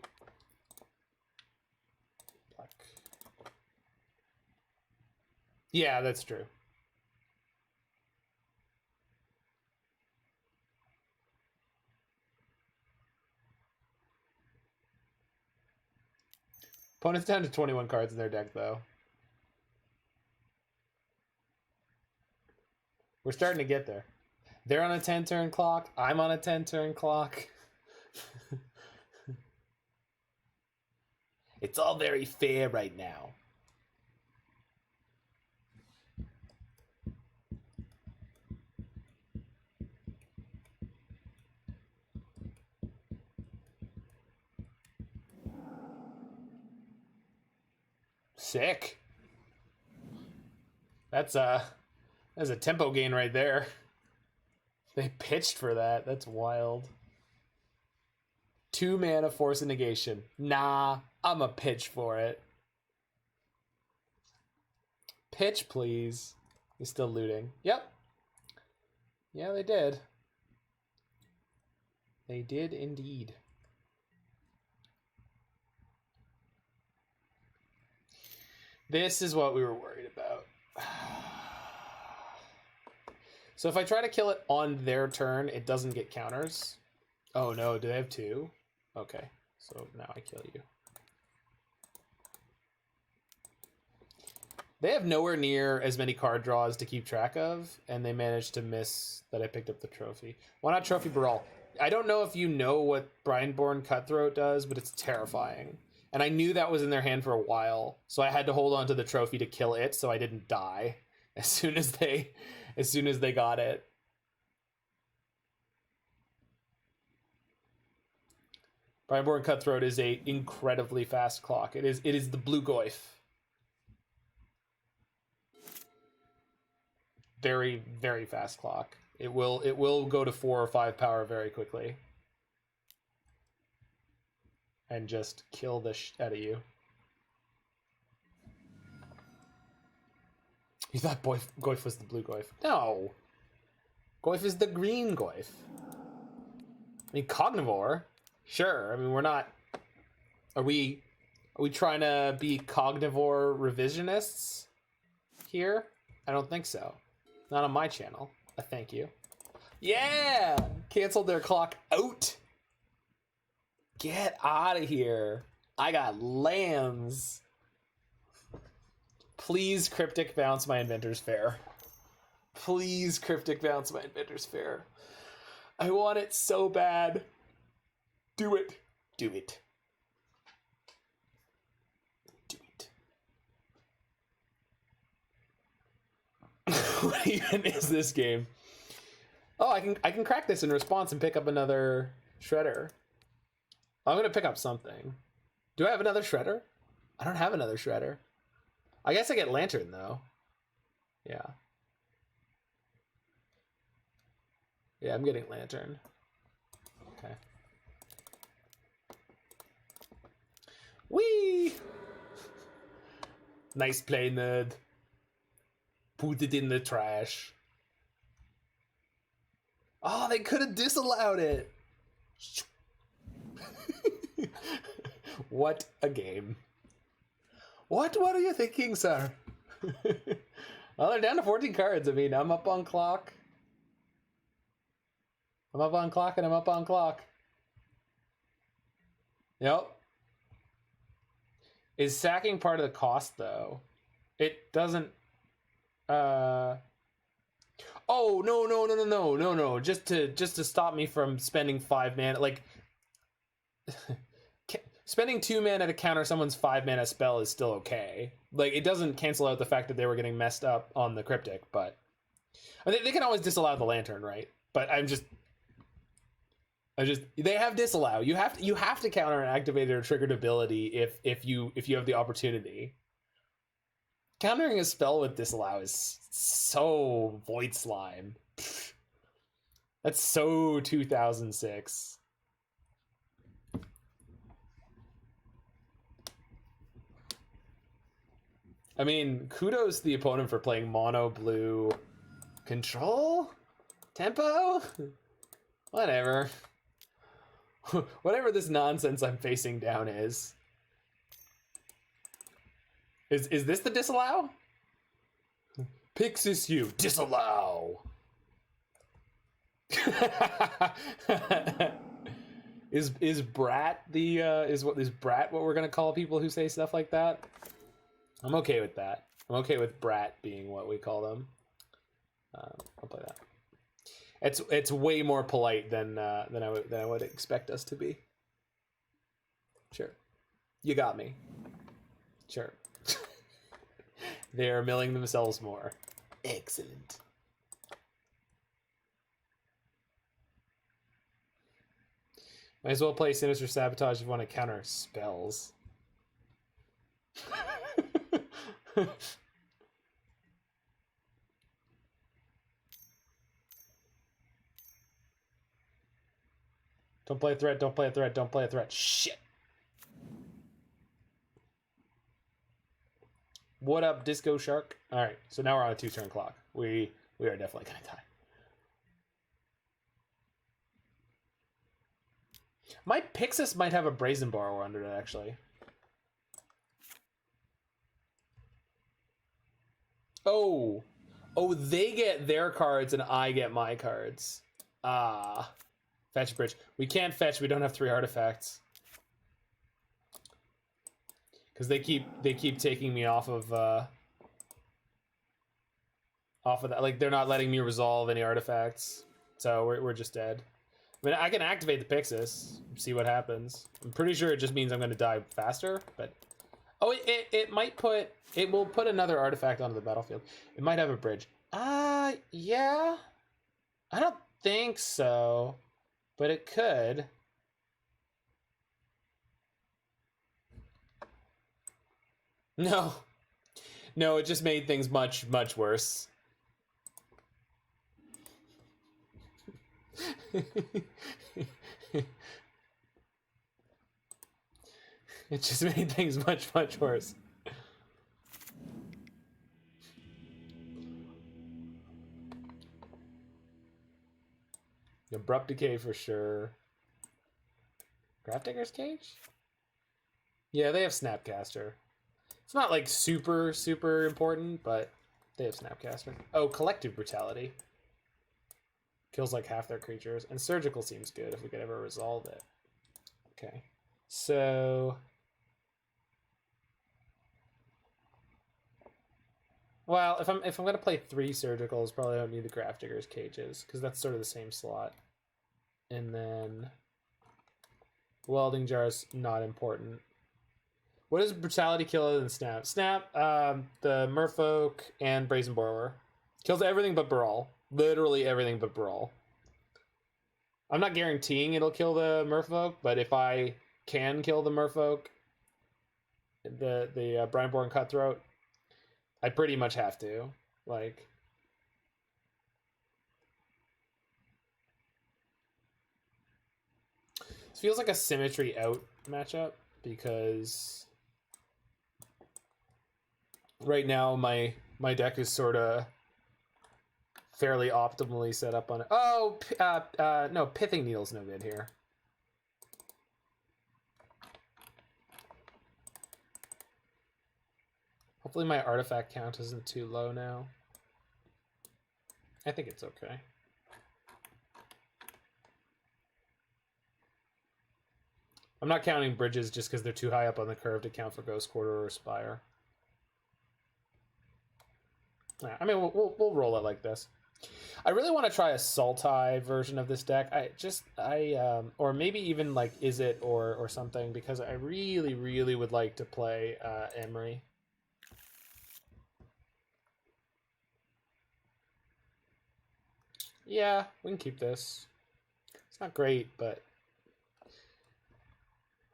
S1: Black. Yeah, that's true. Opponent's down to 21 cards in their deck, though. We're starting to get there. They're on a 10-turn clock. I'm on a 10-turn clock. It's all very fair right now. Sick. That's a tempo gain right there. They pitched for that. That's wild. 2 mana Force of Negation. Nah, I'm a pitch for it. Pitch, please. He's still looting. Yep. Yeah, they did. They did indeed. This is what we were worried about. So if I try to kill it on their turn, it doesn't get counters. Oh no, do they have 2? Okay, so now I kill you. They have nowhere near as many card draws to keep track of, and they managed to miss that I picked up the trophy. Why not Trophy Brawl? I don't know if you know what Brineborn Cutthroat does, but it's terrifying. And I knew that was in their hand for a while, so I had to hold on to the trophy to kill it so I didn't die as soon as they got it. Brineborn Cutthroat is a incredibly fast clock. It is the blue Goyf. Very, very fast clock. It will go to 4 or 5 power very quickly. And just kill the shit out of you. You thought Goyf was the blue Goyf. No! Goyf is the green Goyf. I mean, Cognivore? Sure. I mean, we're not... Are we trying to be Cognivore revisionists here? I don't think so. Not on my channel. Thank you. Yeah! Canceled their clock out! Get out of here. I got lambs. Please Cryptic bounce my Inventors Fair. Please Cryptic bounce my Inventors Fair. I want it so bad. Do it. Do it. Do it. What even is this game? Oh, I can crack this in response and pick up another Shredder. I'm gonna pick up something. Do I have another Shredder? I don't have another Shredder. I guess I get Lantern though. Yeah. Yeah, I'm getting Lantern. Okay. Whee! Nice play, nerd. Put it in the trash. Oh, they could have disallowed it. What a game. What are you thinking, sir? Well, they're down to 14 cards. I mean, I'm up on clock. I'm up on clock and I'm up on clock. Yep. Is sacking part of the cost, though? It doesn't... Oh, no. Just to stop me from spending 5 mana. Like... Spending 2 mana to counter someone's 5 mana spell is still okay. Like, it doesn't cancel out the fact that they were getting messed up on the Cryptic, but... I mean, they can always disallow the Lantern, right? But they have disallow. You have to counter an activated or triggered ability if you have the opportunity. Countering a spell with disallow is so Void Slime. That's so 2006. I mean, kudos to the opponent for playing mono blue control? Tempo? Whatever. Whatever this nonsense I'm facing down is. Is this the disallow? Pyxis you, disallow! Is Brat the is Brat what we're gonna call people who say stuff like that? I'm okay with that. I'm okay with Brat being what we call them. I'll play that. It's way more polite than I would expect us to be. Sure, you got me. Sure. They are milling themselves more. Excellent. Might as well play Sinister Sabotage if you want to counter spells. Don't play a threat, don't play a threat, don't play a threat. Shit! What up, Disco Shark? Alright, so now we're on a 2-turn clock. We are definitely gonna die. My Pyxis might have a Brazen Borrower under it, actually. Oh, they get their cards and I get my cards. Ah, fetch bridge. We can't fetch. We don't have 3 artifacts because they keep taking me off of that. Like they're not letting me resolve any artifacts, so we're just dead. I mean, I can activate the Pyxis, see what happens. I'm pretty sure it just means I'm going to die faster, but. Oh, it will put another artifact onto the battlefield. It might have a bridge. Yeah. I don't think so, but it could. No, it just made things much, much worse. It just made things much, much worse. Abrupt Decay for sure. Grafdigger's Cage? Yeah, they have Snapcaster. It's not like super, super important, but they have Snapcaster. Oh, Collective Brutality. Kills like half their creatures. And Surgical seems good if we could ever resolve it. Okay. So... well, if I'm gonna play 3 Surgicals, probably don't need the Grafdigger's Cages, because that's sort of the same slot. And then... Welding Jar's not important. What does Brutality kill other than Snap? Snap, the Merfolk, and Brazen Borrower. Kills everything but Brawl. Literally everything but Brawl. I'm not guaranteeing it'll kill the Merfolk, but if I can kill the Merfolk, the Brineborn Cutthroat, I pretty much have to. Like... this feels like a Symmetry out matchup, because... right now, my deck is sort of fairly optimally set up on it. Oh, no, Pithing Needle's no good here. Hopefully my artifact count isn't too low now. I think it's okay. I'm not counting bridges just because they're too high up on the curve to count for Ghost Quarter or Spire. Yeah, I mean, we'll roll it like this. I really want to try a Sultai version of this deck. Or maybe even like Is It or something, because I really, really would like to play Emery. Yeah, we can keep this. It's not great, but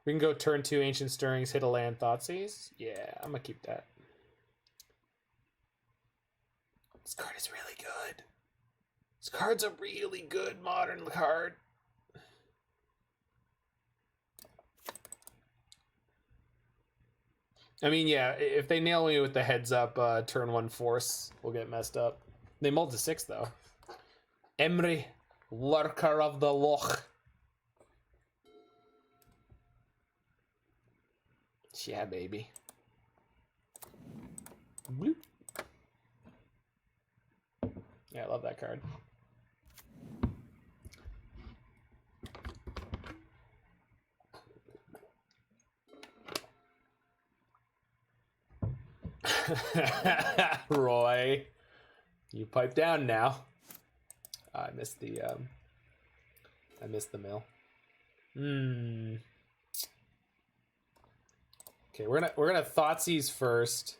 S1: we can go turn 2 Ancient Stirrings, hit a land, Thoughtseize. Yeah, I'm gonna keep that. This card is really good. This card's a really good modern card. I mean, yeah, if they nail me with the heads up turn 1 force, we'll get messed up. They mulled to 6 though. Emry, Lurker of the Loch. Yeah, baby. Bloop. Yeah, I love that card. Roy, you pipe down now. I missed the mill. Okay, we're gonna Thoughtseize first,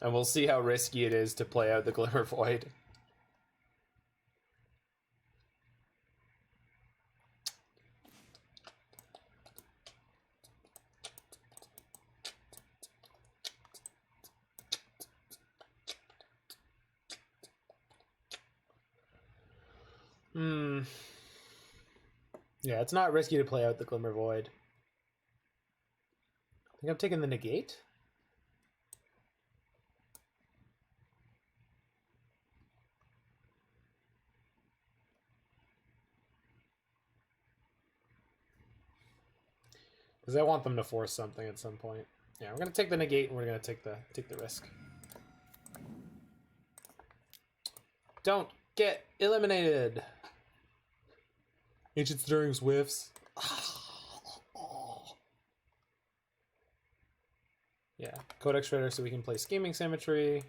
S1: and we'll see how risky it is to play out the Glimmervoid. Yeah, it's not risky to play out the Glimmervoid. I think I'm taking the negate. Because I want them to force something at some point. Yeah, we're gonna take the negate and we're gonna take the risk. Don't get eliminated. Ancient Stirrings whiffs. Yeah, Codex Shredder so we can play Scheming Symmetry.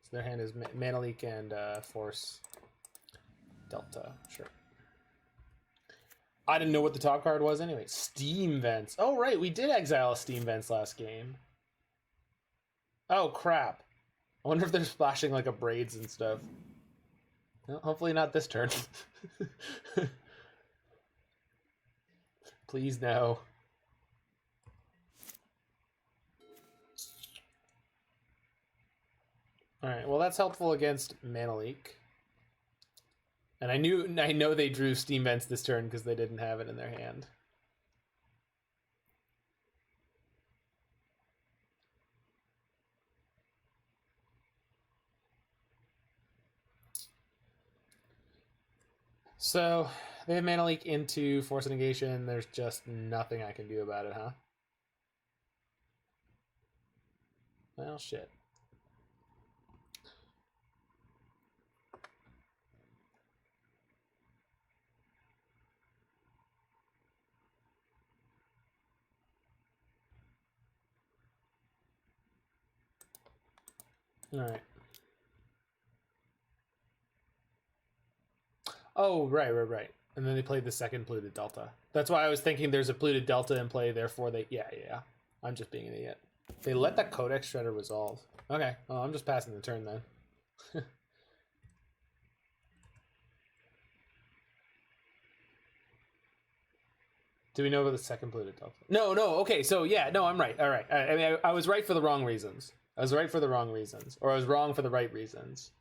S1: So their hand is Mana Leak and Force Delta, sure. I didn't know what the top card was anyway. Steam Vents. Oh, right, we did exile a Steam Vents last game. Oh, crap. I wonder if they're splashing like a Braids and stuff. No, hopefully not this turn. Please no. Alright, well that's helpful against Mana Leak. And I know they drew Steam Vents this turn because they didn't have it in their hand. So, they have Mana Leak into Force of Negation. There's just nothing I can do about it, huh? Well, shit. Alright. Oh, right. And then they played the second Polluted Delta. That's why I was thinking there's a Polluted Delta in play, therefore they... Yeah. I'm just being an idiot. They let that Codex Shredder resolve. Okay, well, I'm just passing the turn then. Do we know about the second Polluted Delta? No, okay, so yeah, no, I'm right. All right. I mean, I was right for the wrong reasons. Or I was wrong for the right reasons.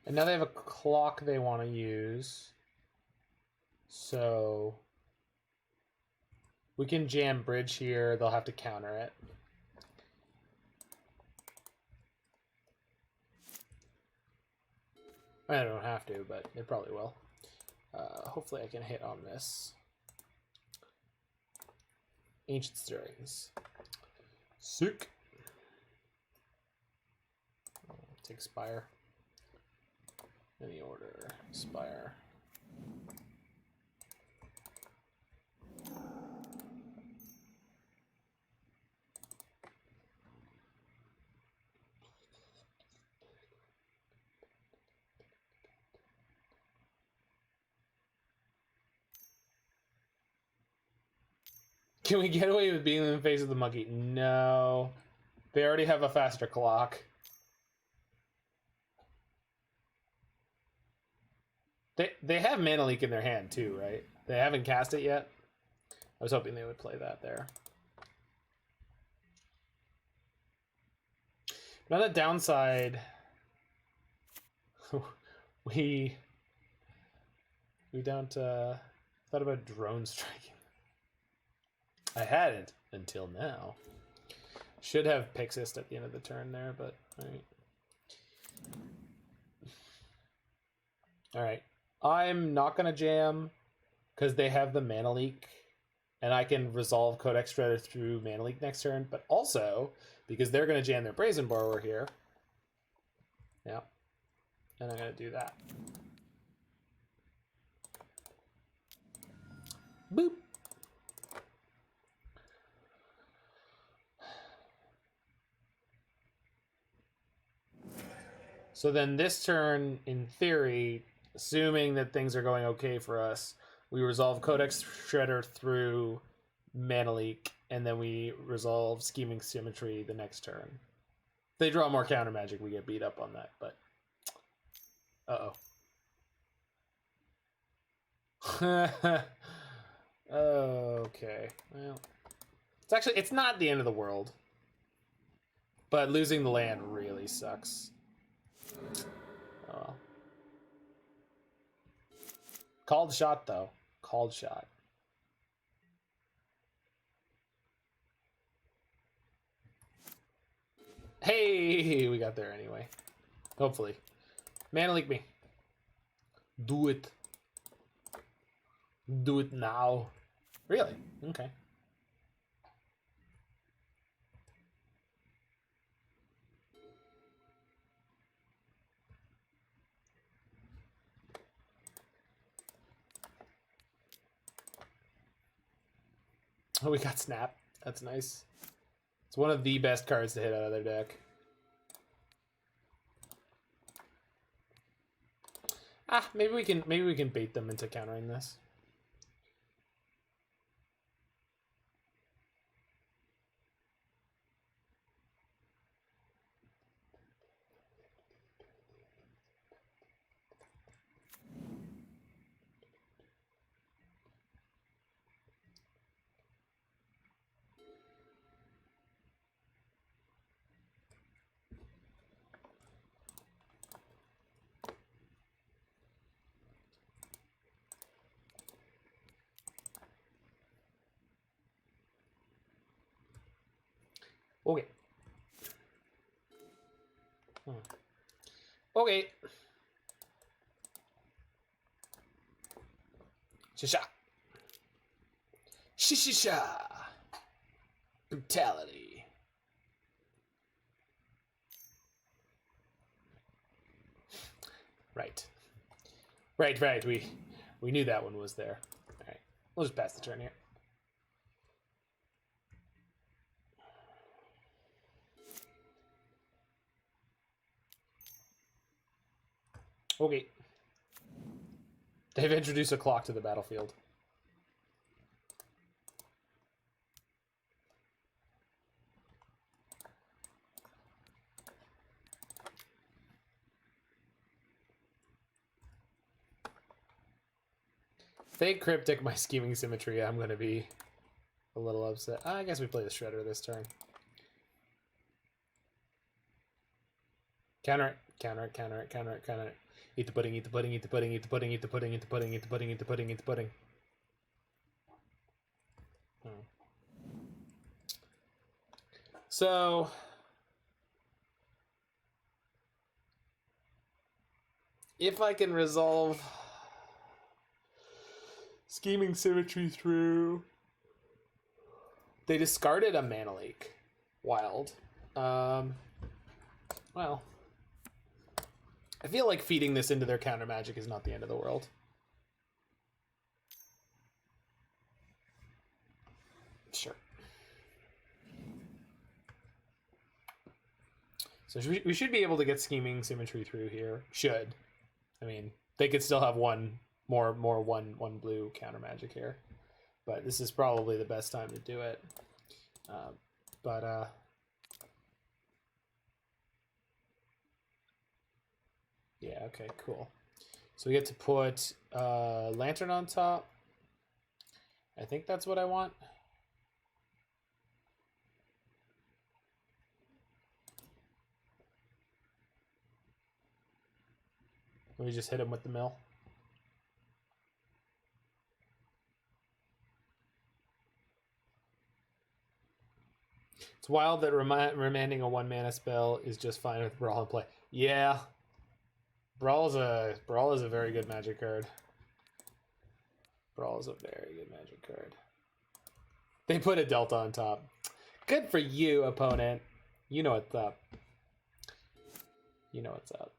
S1: And now they have a clock they want to use. So we can jam bridge here. They'll have to counter it. I don't have to, but they probably will. Hopefully I can hit on this. Ancient Stirrings. Sick. Take Spire. Any order. Spire. Can we get away with being in the face of the monkey? No. They already have a faster clock. They have Mana Leak in their hand too, right? They haven't cast it yet. I was hoping they would play that there. But on the downside, we don't thought about drone striking. I hadn't until now. Should have Pyxis at the end of the turn there, but alright. Alright. I'm not gonna jam because they have the Mana Leak and I can resolve Codex Shredder through Mana Leak next turn, but also because they're gonna jam their Brazen Borrower here. Yeah. And I'm gonna do that. Boop. So then this turn, in theory, assuming that things are going okay for us, we resolve Codex Shredder through Mana Leak, and then we resolve Scheming Symmetry the next turn. If they draw more counter magic, we get beat up on that, but... Uh-oh. Okay. Well, it's not the end of the world. But losing the land really sucks. Oh well. Called shot, though. Called shot. Hey, we got there anyway. Hopefully. Mana Leak me. Do it. Do it now. Really? Okay. Oh, we got Snap. That's nice. It's one of the best cards to hit out of their deck. Ah, maybe we can bait them into countering this. Okay. Okay. Shisha. Shisha. Brutality. Right. Right. We knew that one was there. All right. We'll just pass the turn here. Okay. They've introduced a clock to the battlefield. If they cryptic my Scheming Symmetry, I'm going to be a little upset. I guess we play the Shredder this turn. Counter it. Counter it, counter it, counter it, counter it. Eat the pudding, eat the pudding, eat the pudding, eat the pudding, eat the pudding, eat the pudding, eat the pudding, eat the pudding, eat the pudding. So if I can resolve Scheming Symmetry through, they discarded a Mana Lake. Wild. Well, I feel like feeding this into their counter magic is not the end of the world. Sure. So we should be able to get Scheming Symmetry through here. Should. I mean, they could still have one blue counter magic here, but this is probably the best time to do it. Yeah, okay, cool. So we get to put Lantern on top. I think that's what I want. Let me just hit him with the mill. It's wild that remanding a 1-mana spell is just fine with Brawl in play. Yeah. Brawl is a very good magic card. Brawl is a very good magic card. They put a Delta on top. Good for you, opponent. You know what's up. You know what's up.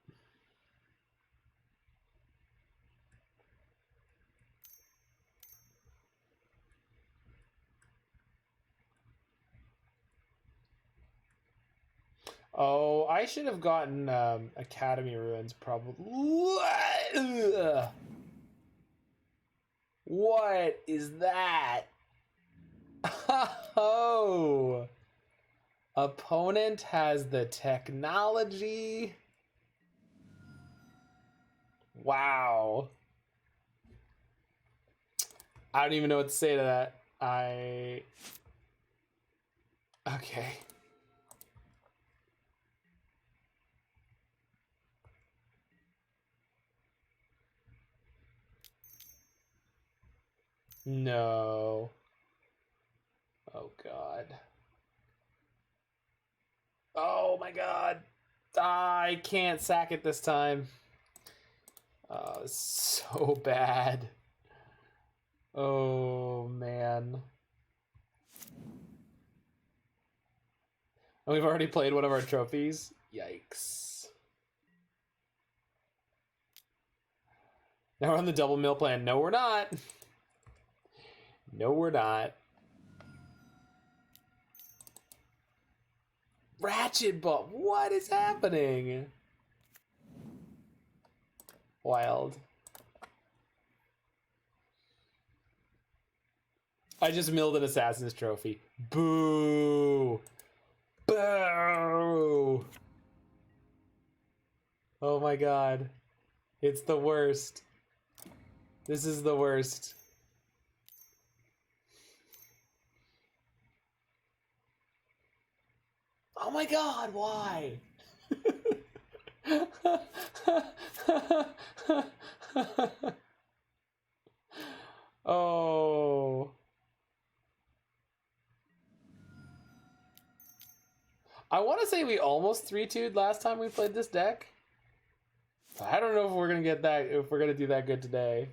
S1: Oh, I should have gotten Academy Ruins probably. What is that? Oh, opponent has the technology. Wow. I don't even know what to say to that. Okay. No. Oh, God. Oh, my God. I can't sack it this time. Oh, it's so bad. Oh, man. And we've already played one of our trophies. Yikes. Now we're on the double mill plan. No, we're not. No, we're not. Ratchet Ball. What is happening? Wild. I just milled an Assassin's Trophy. Boo. Boo. Oh my God. It's the worst. This is the worst. Oh my God, why? Oh. I want to say we almost 3-2'd last time we played this deck. I don't know if we're gonna get that, if we're gonna do that good today.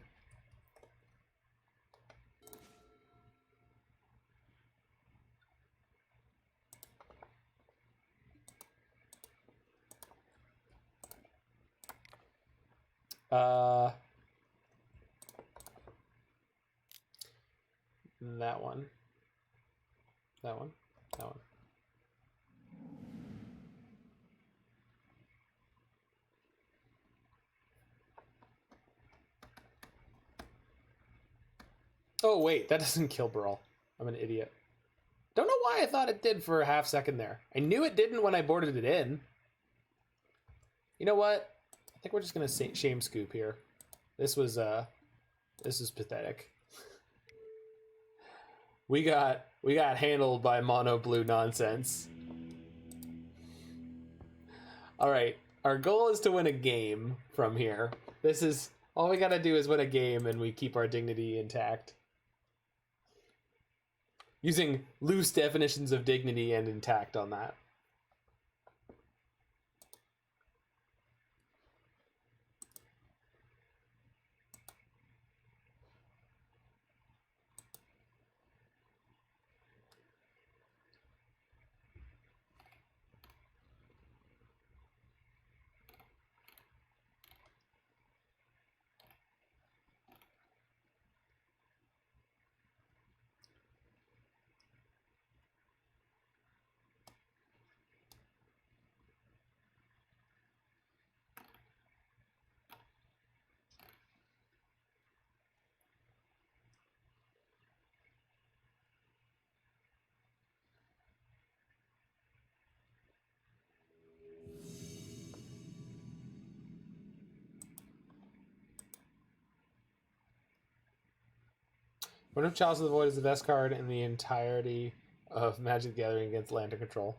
S1: That one. That one. That one. Oh, wait, that doesn't kill Brawl. I'm an idiot. Don't know why I thought it did for a half second there. I knew it didn't when I boarded it in. You know what? I think we're just gonna shame scoop here. This was pathetic. We got handled by mono blue nonsense. All right, our goal is to win a game from here. This is all we gotta do is win a game, and we keep our dignity intact. Using loose definitions of dignity and intact on that. What if Chalice of the Void is the best card in the entirety of Magic the Gathering against land control?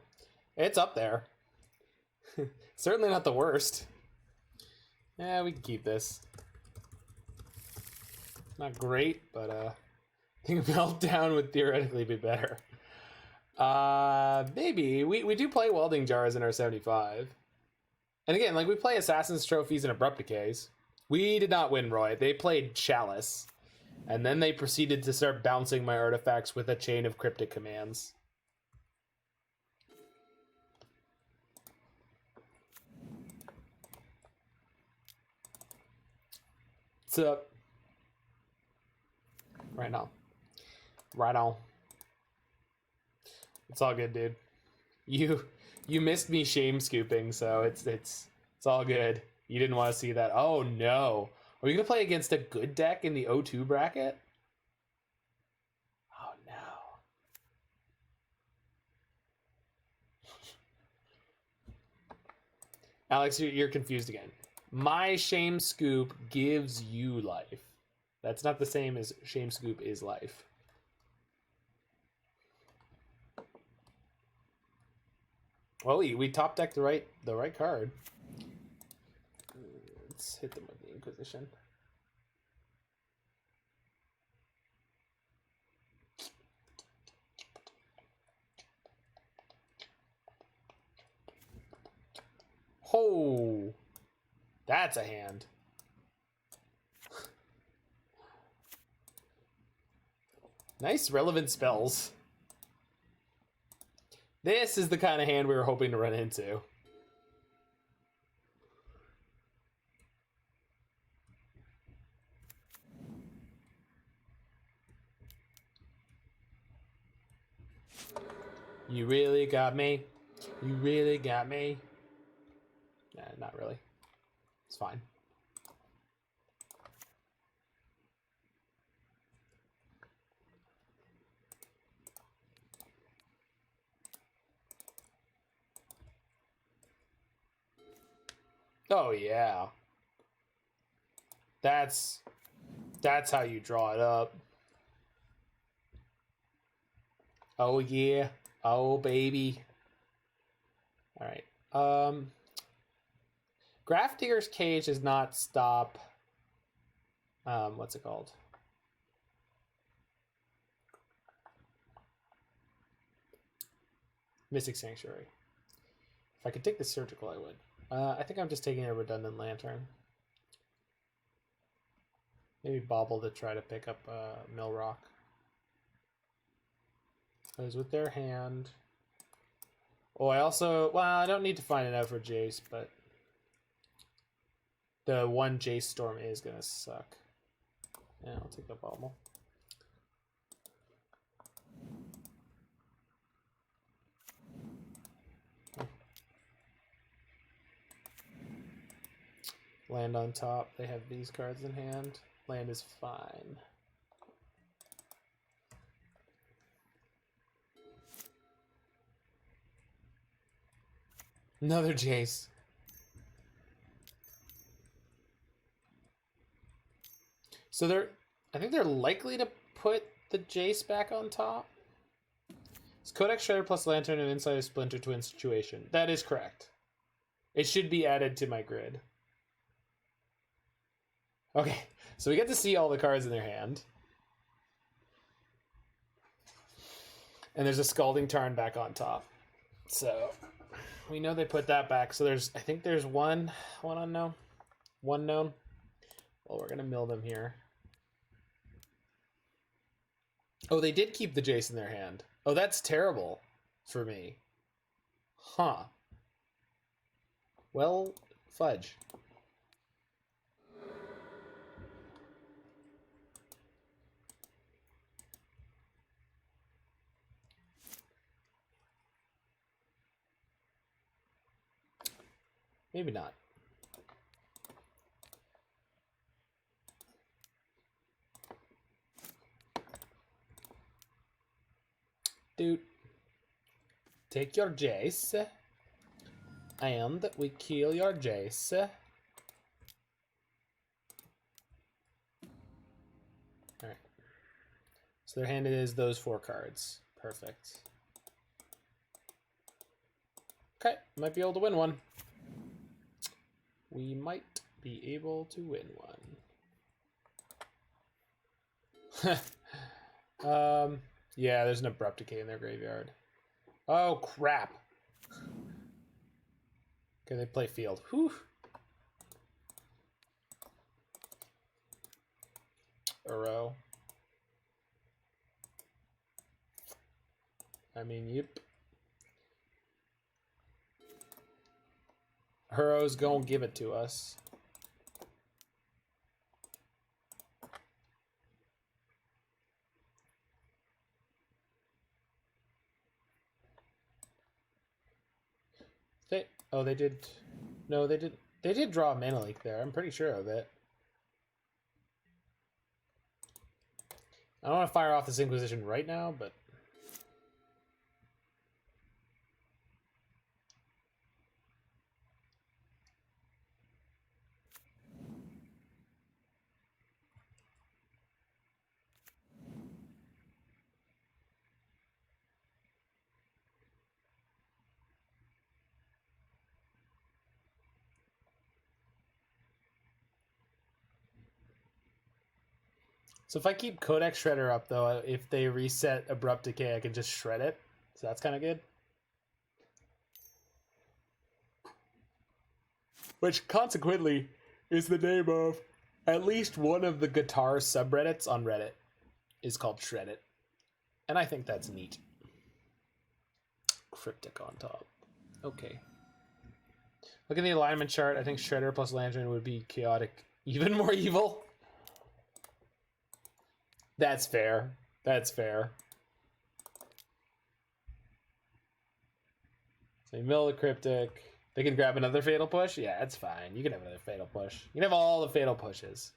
S1: It's up there. Certainly not the worst. Yeah, we can keep this. Not great, but I think Meltdown would theoretically be better. Maybe. We do play Welding Jars in our 75. And again, like, we play Assassin's Trophies and Abrupt Decays. We did not win, Roy. They played Chalice. And then they proceeded to start bouncing my artifacts with a chain of cryptic commands. What's up? Right now. Right on. It's all good, dude. You missed me shame scooping, so it's all good. You didn't want to see that. Oh no. Are you going to play against a good deck in the O2 bracket? Oh, no. Alex, you're confused again. My Shame Scoop gives you life. That's not the same as Shame Scoop is life. Well, we top decked the right card. Let's hit them with the Inquisition. Oh, that's a hand. Nice relevant spells. This is the kind of hand we were hoping to run into. You really got me. You really got me. Nah, not really. It's fine. Oh yeah. That's how you draw it up. Oh yeah. Oh baby. All right. Grafdigger's Cage does not stop. What's it called? Mystic Sanctuary. If I could take the surgical, I would. I think I'm just taking a redundant lantern. Maybe Bauble to try to pick up Mill Rock. Because with their hand... Oh, I also... Well, I don't need to find it out for Jace, but... The one Jace Storm is going to suck. Yeah, I'll take the Bauble. Land on top. They have these cards in hand. Land is fine. Another Jace. So I think they're likely to put the Jace back on top. It's Codex Shredder plus Lantern and Inside of Splinter Twin situation. That is correct. It should be added to my grid. Okay, so we get to see all the cards in their hand. And there's a Scalding Tarn back on top. So we know they put that back. So I think there's one unknown. One known. Well, we're gonna mill them here. Oh, they did keep the Jace in their hand. Oh, that's terrible for me. Huh. Well, fudge. Maybe not. Dude, take your Jace, and we kill your Jace. Alright. So their hand is those 4 cards. Perfect. Okay, might be able to win one. We might be able to win one. Yeah, there's an Abrupt Decay in their graveyard. Oh, crap. Okay, they play field. Whew. Uro. I mean, yep. Uro's gonna give it to us. They did. No, they did. They did draw a Mana Leak there. I'm pretty sure of it. I don't want to fire off this Inquisition right now, but so if I keep Codex Shredder up, though, if they reset Abrupt Decay, I can just shred it. So that's kind of good. Which, consequently, is the name of at least one of the guitar subreddits on Reddit is called Shred It. And I think that's neat. Cryptic on top. Okay. Look at the alignment chart. I think Shredder plus Lantern would be chaotic even more evil. That's fair. That's fair. So you mill the Cryptic. They can grab another Fatal Push? Yeah, that's fine. You can have another Fatal Push. You can have all the Fatal Pushes.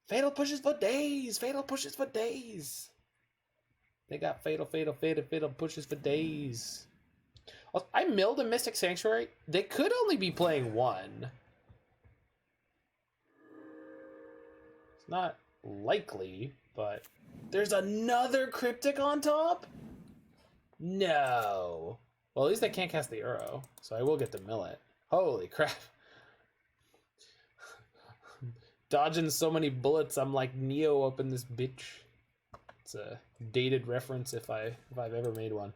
S1: Fatal Pushes for days! Fatal Pushes for days! They got fatal pushes for days. I milled a Mystic Sanctuary. They could only be playing one. It's not likely, but there's another Cryptic on top? No. Well, at least I can't cast the Uro, so I will get to mill it. Holy crap. Dodging so many bullets, I'm like Neo up in this bitch. It's a dated reference if I've ever made one.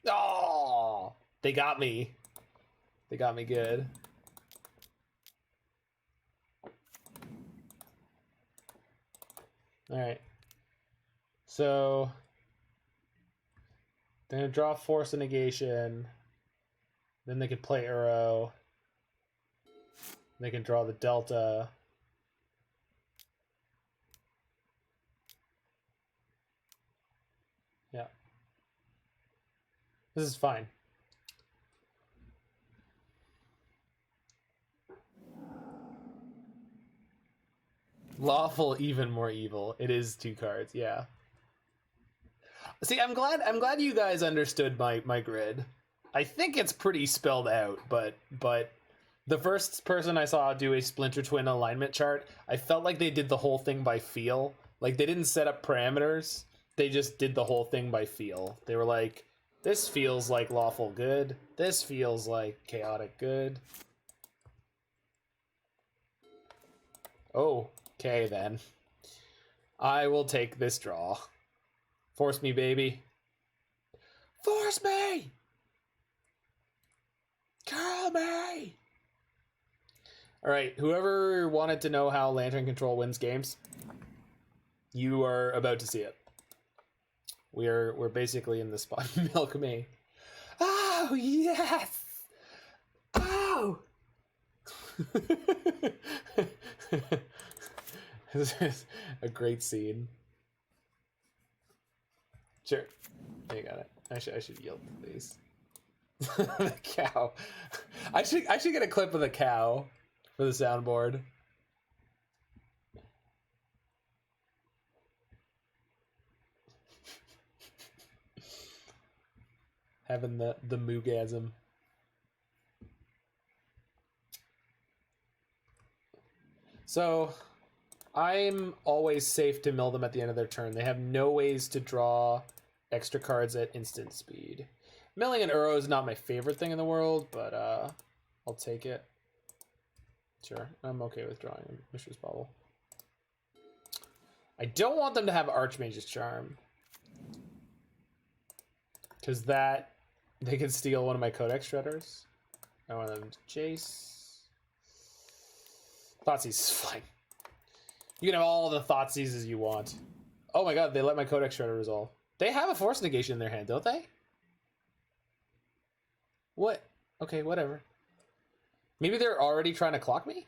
S1: Oh, they got me. They got me good. All right. So they're gonna draw Force and Negation. Then they can play Uro. They can draw the Delta. Yeah. This is fine. Lawful, even more evil. It is 2 cards, yeah. See, I'm glad you guys understood my grid. I think it's pretty spelled out, but the first person I saw do a Splinter Twin alignment chart, I felt like they did the whole thing by feel. Like, they didn't set up parameters. They just did the whole thing by feel. They were like, this feels like lawful good. This feels like chaotic good. Oh, okay then. I will take this draw. Force me, baby. Force me! Call me! Alright, whoever wanted to know how Lantern Control wins games, you are about to see it. We're basically in the spot. Milk me. Oh, yes! Oh! This is a great scene. Sure. You got it. I should yield to these. The cow. I should get a clip of the cow for the soundboard. Having the moogasm. So I'm always safe to mill them at the end of their turn. They have no ways to draw extra cards at instant speed. Milling an Uro is not my favorite thing in the world, but I'll take it. Sure, I'm okay with drawing Mishra's Bauble. I don't want them to have Archmage's Charm, because that they can steal one of my Codex Shredders. I want them to chase. Thoughtseize is fine. You can have all the Thoughtseizes you want. Oh my god, they let my Codex Shredder resolve. They have a Force Negation in their hand, don't they? What? Okay, whatever. Maybe they're already trying to clock me?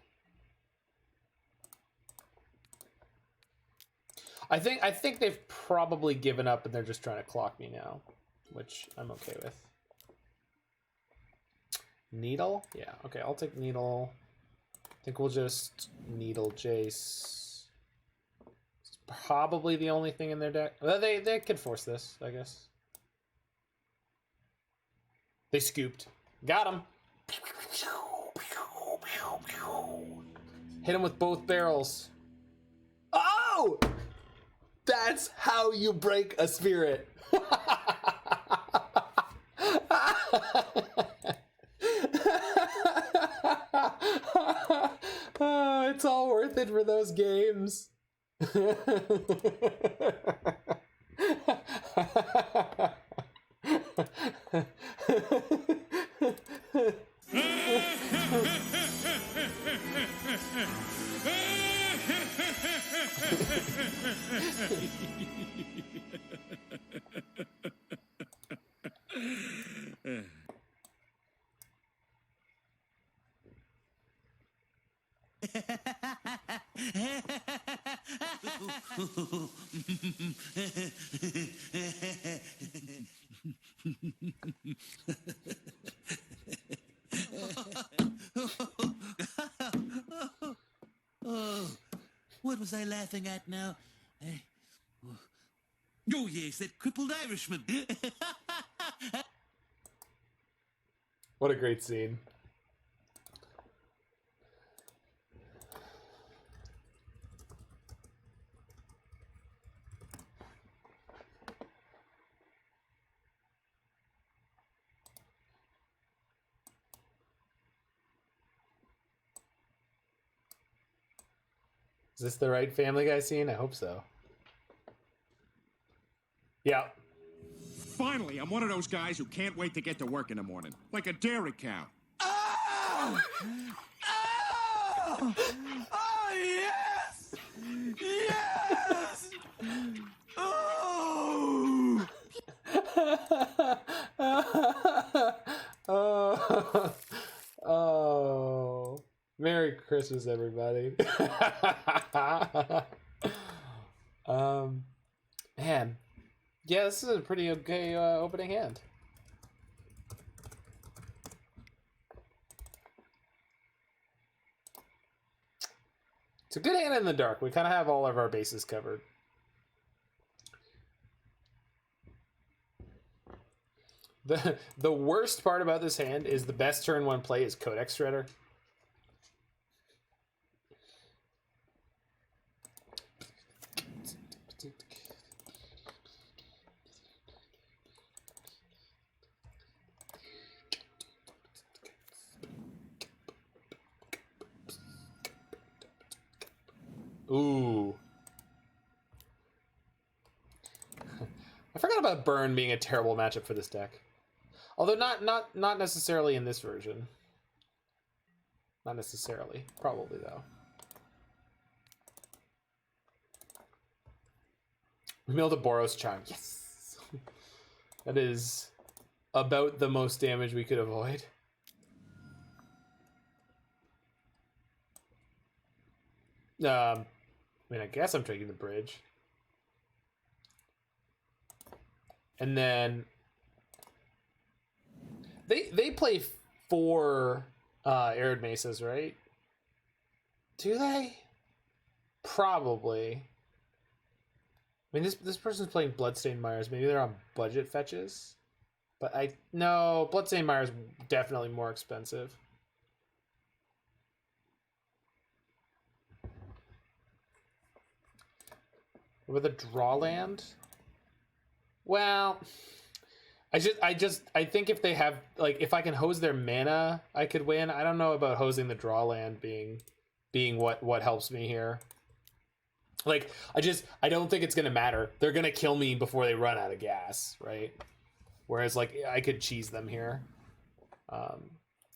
S1: I think they've probably given up and they're just trying to clock me now, which I'm okay with. Needle? Yeah, okay, I'll take Needle. I think we'll just Needle Jace. It's probably the only thing in their deck. Well, they could force this, I guess. They scooped. Got him. Hit him with both barrels. Oh! That's how you break a spirit. Oh, it's all worth it for those games.
S3: Oh, what was I laughing at now? Oh yes, that crippled Irishman.
S1: What a great scene. Is this the right Family Guy scene? I hope so. Yeah.
S4: Finally, I'm one of those guys who can't wait to get to work in the morning. Like a dairy cow.
S3: Oh! Oh! Oh, yes! Yes! Oh!
S1: Oh. Oh. Merry Christmas, everybody. Man. Yeah, this is a pretty okay opening hand. It's a good hand in the dark. We kind of have all of our bases covered. The worst part about this hand is the best turn one play is Codex Shredder. Ooh. I forgot about Burn being a terrible matchup for this deck. Although not necessarily in this version. Not necessarily. Probably, though. We milled a Boros Charm. Yes! That is about the most damage we could avoid. I mean, I guess I'm taking the bridge. And then they play 4 Arid Mesas, right? Do they? Probably. I mean, this person's playing Bloodstained Mires. Maybe they're on budget fetches. But no, Bloodstained Mire is definitely more expensive. With a draw land? Well, I think if they have, like, if I can hose their mana, I could win. I don't know about hosing the draw land being what helps me here. Like, I don't think it's gonna matter. They're gonna kill me before they run out of gas, right? Whereas, like, I could cheese them here.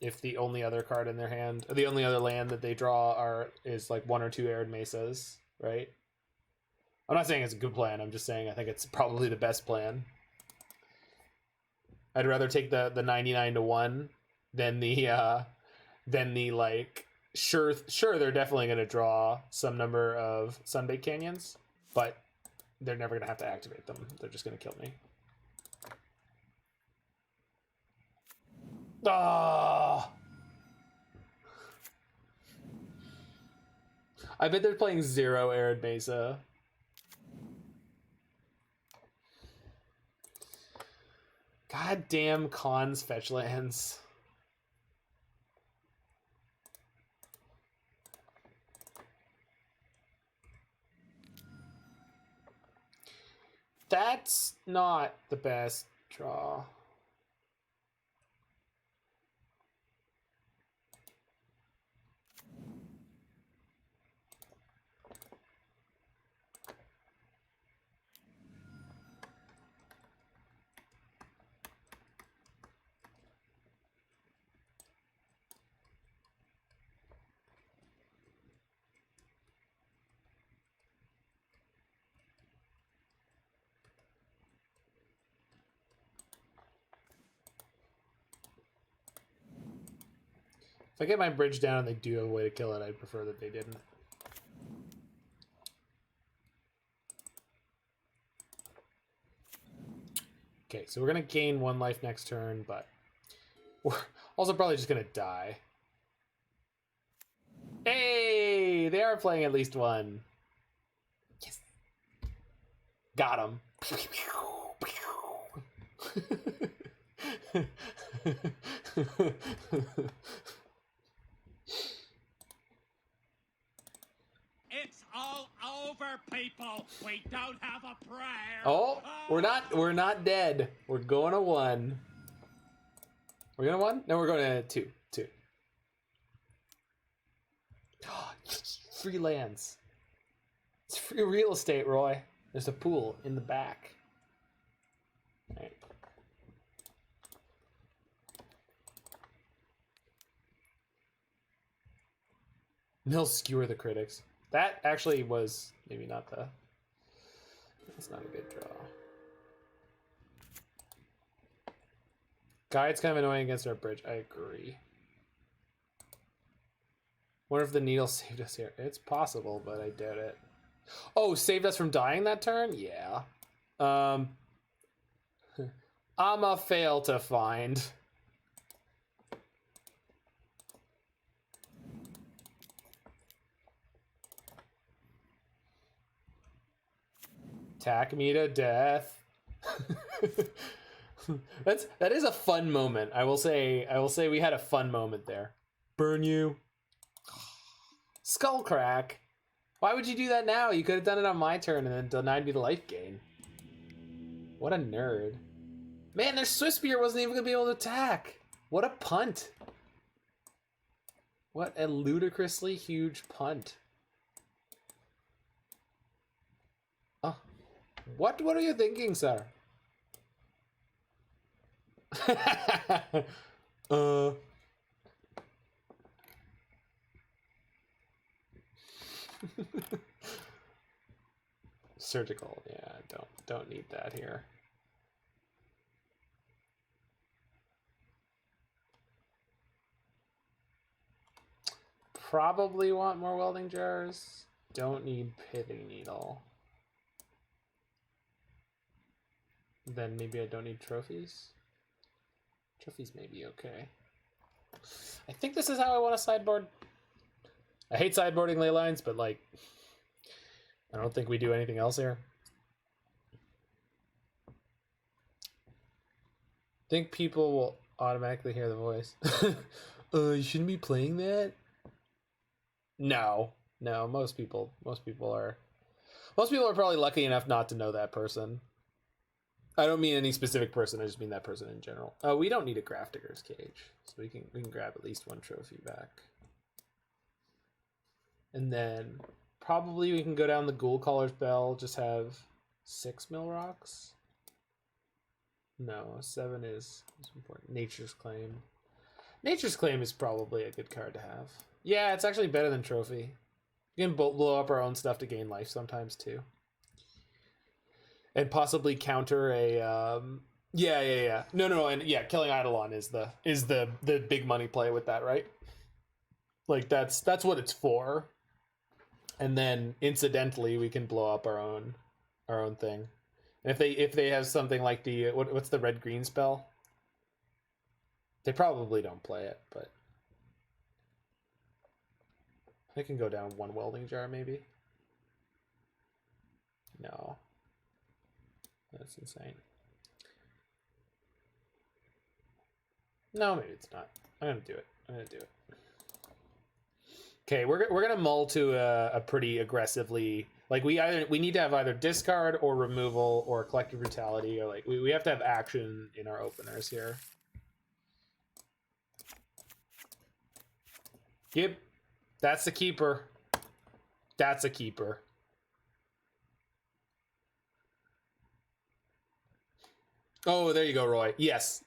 S1: If the only other card in their hand, or the only other land that they draw is like 1 or 2 Arid Mesas, right? I'm not saying it's a good plan. I'm just saying I think it's probably the best plan. I'd rather take the 99 to 1 than the like sure they're definitely going to draw some number of Sunbaked Canyons, but they're never going to have to activate them. They're just going to kill me. Ah. I bet they're playing 0 Arid Mesa. Goddamn Khan's fetch lands. That's not the best draw. If I get my bridge down and they do have a way to kill it, I'd prefer that they didn't. Okay, so we're going to gain 1 life next turn, but we're also probably just going to die. Hey! They are playing at least 1. Yes! Got him.
S4: It's all over, people. We don't have a prayer.
S1: Oh, we're not dead. We're going to 1. We're going to 1? No, we're going to 2. 2. Free lands. It's free real estate, Roy. There's a pool in the back. Right. They'll skewer the critics. That actually was maybe not the... That's not a good draw. Guide's kind of annoying against our bridge. I agree. Wonder if the needle saved us here. It's possible, but I doubt it. Oh, saved us from dying that turn? Yeah. I'm a fail to find. Attack me to death. That is a fun moment. I will say we had a fun moment there. Burn you. Skull crack. Why would you do that now? You could have done it on my turn and then denied me the life gain. What a nerd. Man, their Swiftspear wasn't even gonna be able to attack. What a punt. What a ludicrously huge punt. Oh. What are you thinking, sir? Surgical, yeah, don't need that here. Probably want more welding jars. Don't need Pithing Needle. Then maybe I don't need trophies. Trophies may be okay. I think this is how I want to sideboard. I hate sideboarding ley lines, but like, I don't think we do anything else here. I think people will automatically hear the voice. You shouldn't be playing that? No, most people are probably lucky enough not to know that person. I don't mean any specific person, I just mean that person in general. We don't need a Grafdigger's Cage, so we can grab at least one trophy back. And then probably we can go down the Ghoulcaller's Bell, just have 6 mill rocks. No, 7 is important. Nature's Claim. Nature's Claim is probably a good card to have. Yeah, it's actually better than Trophy. You can blow up our own stuff to gain life sometimes too. And possibly counter a yeah. No, and yeah, killing Eidolon is the big money play with that, right? Like that's what it's for. And then incidentally we can blow up our own thing. And if they have something like the what's the red green spell? They probably don't play it, but I can go down one welding jar maybe. No. That's insane. No, maybe it's not. I'm gonna do it. Okay, we're gonna mull to a pretty aggressively, like we need to have either discard or removal or collective brutality, or like we have to have action in our openers here. Yep, that's the keeper. That's a keeper. Oh, there you go, Roy. Yes.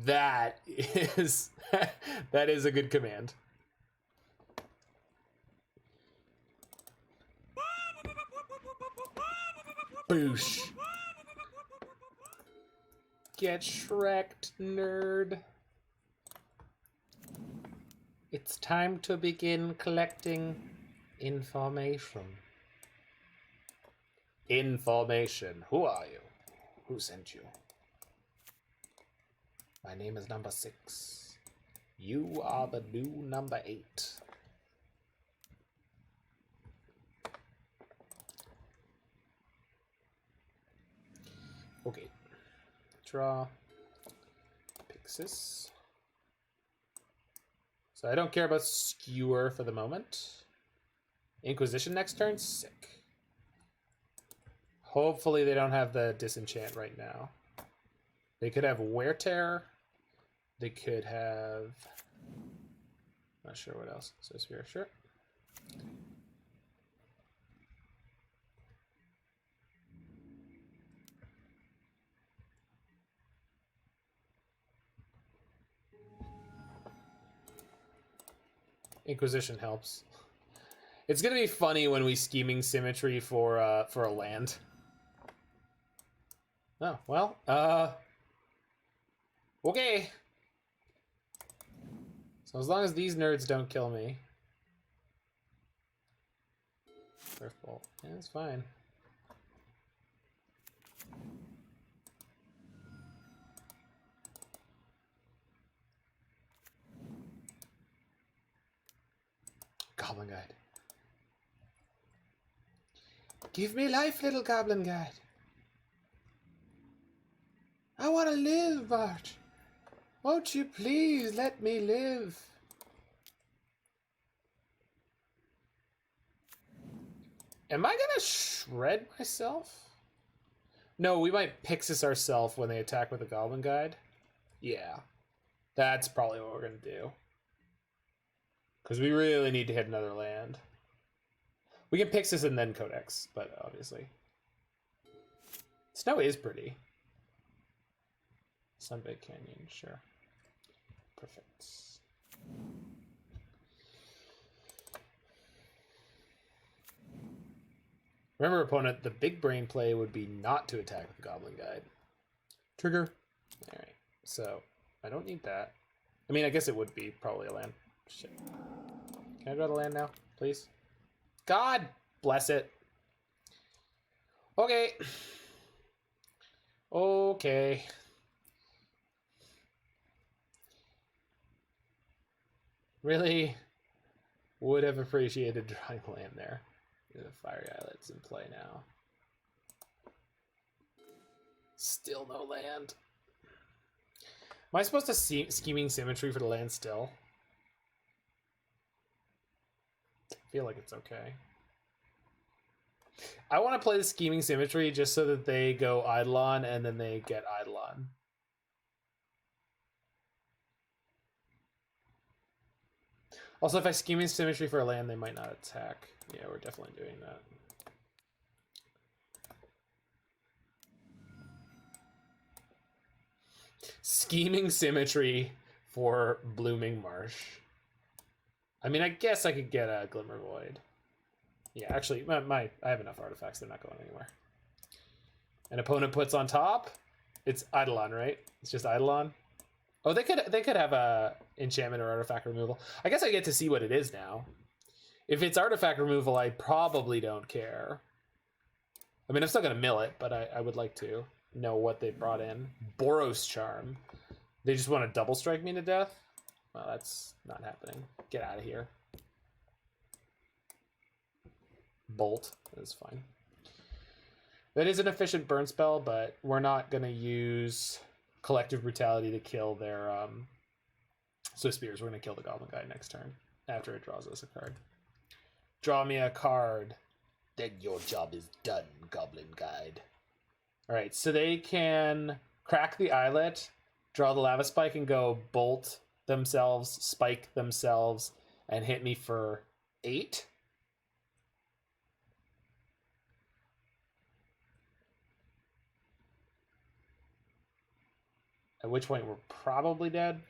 S1: That is a good command. Boosh. Get Shrek'd, nerd. It's time to begin collecting information. Information. Who are you? Who sent you? My name is number 6. You are the new number 8. Okay. Draw. Pyxis. So I don't care about Skewer for the moment. Inquisition next turn? Sick. Hopefully they don't have the disenchant right now. They could have Wear Tear. They could have... Not sure what else. So Sphere, sure. Inquisition helps. It's gonna be funny when we Scheming Symmetry for a land. Oh, well, okay. So as long as these nerds don't kill me. Earth Bolt. Yeah, that's fine. Goblin Guide. Give me life, little Goblin Guide. I want to live, Bart. Won't you please let me live? Am I gonna shred myself? No, we might Pyxis ourselves when they attack with a Goblin Guide. Yeah. That's probably what we're gonna do. Because we really need to hit another land. We can Pyxis and then Codex, but obviously. Snow is pretty. Sunbaked Canyon, sure. Perfect. Remember, opponent, the big brain play would be not to attack with the Goblin Guide. Trigger. Alright, so I don't need that. I mean, I guess it would be probably a land. Shit. Can I draw the land now, please? God bless it. Okay. Okay. Really would have appreciated drawing land there. The Fiery Islet's in play now. Still no land. Am I supposed to Scheming Symmetry for the land still? I feel like it's okay. I want to play the Scheming Symmetry just so that they go Eidolon and then they get Eidolon. Also, if I Scheming Symmetry for a land, they might not attack. Yeah, we're definitely doing that. Scheming Symmetry for Blooming Marsh. I mean, I guess I could get a Glimmervoid. Yeah, actually, I have enough artifacts. They're not going anywhere. An opponent puts on top. It's Eidolon, right? It's just Eidolon. Oh, they could have a enchantment or artifact removal. I guess I get to see what it is now. If it's artifact removal, I probably don't care. I mean, I'm still gonna mill it, but I would like to know what they brought in. Boros Charm. They just want to double strike me to death? Well, that's not happening. Get out of here. Bolt is fine. That is an efficient burn spell, but we're not gonna use Collective Brutality to kill their Swift Spears. We're going to kill the Goblin Guy next turn after it draws us a card. Draw me a card. Then your job is done, Goblin Guide. Alright, so they can crack the Islet, draw the Lava Spike, and go bolt themselves, spike themselves, and hit me for 8. At which point we're probably dead.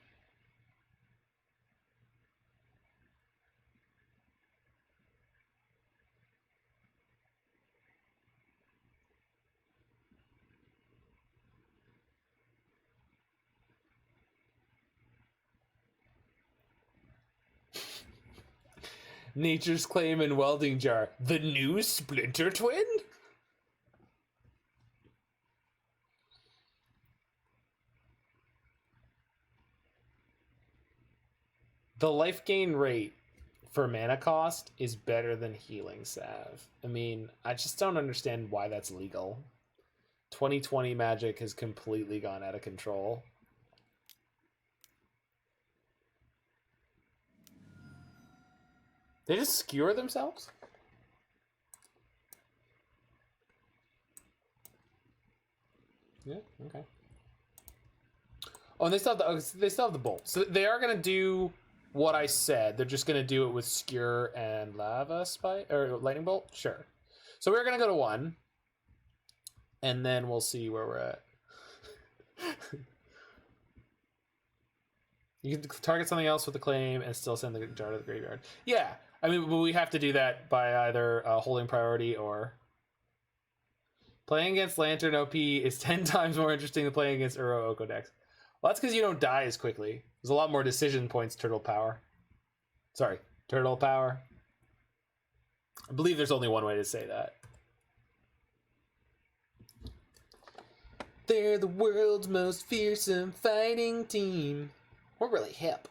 S1: Nature's Claim and Welding Jar. The new Splinter Twin? The life gain rate for mana cost is better than Healing Salve. I mean, I just don't understand why that's legal. 2020 Magic has completely gone out of control. They just skewer themselves? Yeah, okay. Oh, and they still have the bolt. So they are gonna do what I said. They're just gonna do it with Skewer and Lava Spike or Lightning Bolt. Sure. So we're gonna go to 1, and then we'll see where we're at. You can target something else with the claim and still send the jar to the graveyard. Yeah, I mean, but we have to do that by either holding priority or... Playing against Lantern OP is 10 times more interesting than playing against Uro Oko decks. Well, that's because you don't die as quickly. There's a lot more decision points, Turtle Power. Sorry, Turtle Power. I believe there's only one way to say that. They're the world's most fearsome fighting team. We're really hip.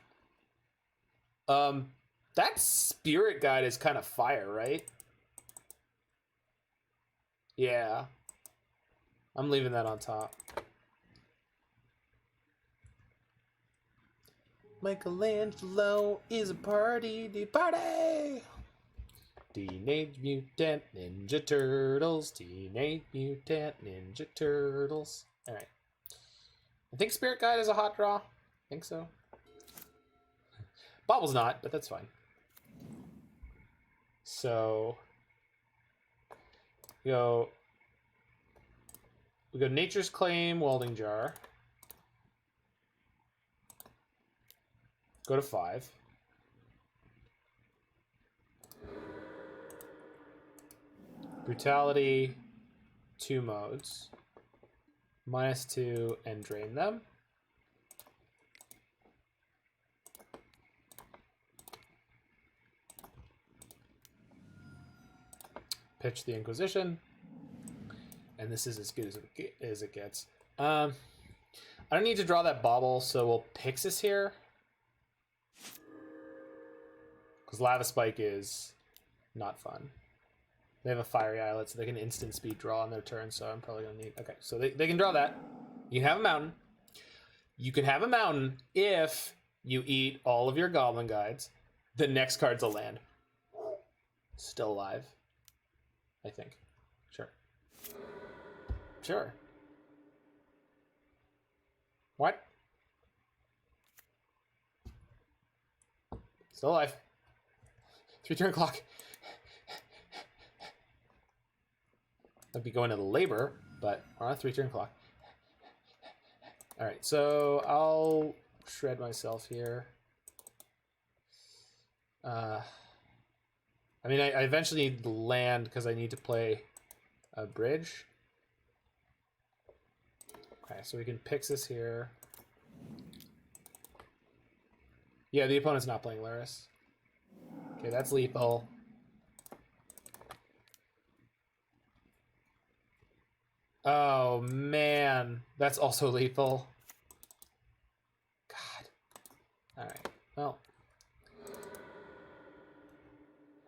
S1: That Spirit Guide is kind of fire, right? Yeah. I'm leaving that on top. Michelangelo is a party. Teenage Mutant Ninja Turtles. Teenage Mutant Ninja Turtles. Alright. I think Spirit Guide is a hot draw. I think so. Bauble's not, but that's fine. So... We go Nature's Claim, Welding Jar. Go to 5. Brutality, 2 modes. -2 and drain them. Pitch the Inquisition. And this is as good as it gets. I don't need to draw that Bauble, so we'll Pyxis here. Because Lava Spike is not fun. They have a Fiery Islet, so they can instant speed draw on their turn, so I'm probably going to need... Okay, so they can draw that. You can have a mountain. You can have a mountain if you eat all of your Goblin Guides. The next card's a land. Still alive. I think. Sure. Sure. What? Still alive. 3-turn clock. I'd be going to the labor, but we're on a 3-turn clock. Alright, so I'll shred myself here. I mean, I eventually need land because I need to play a bridge. Okay, so we can Pyxis here. Yeah, the opponent's not playing Luris. Okay, that's lethal. Oh, man. That's also lethal. God. Alright, well.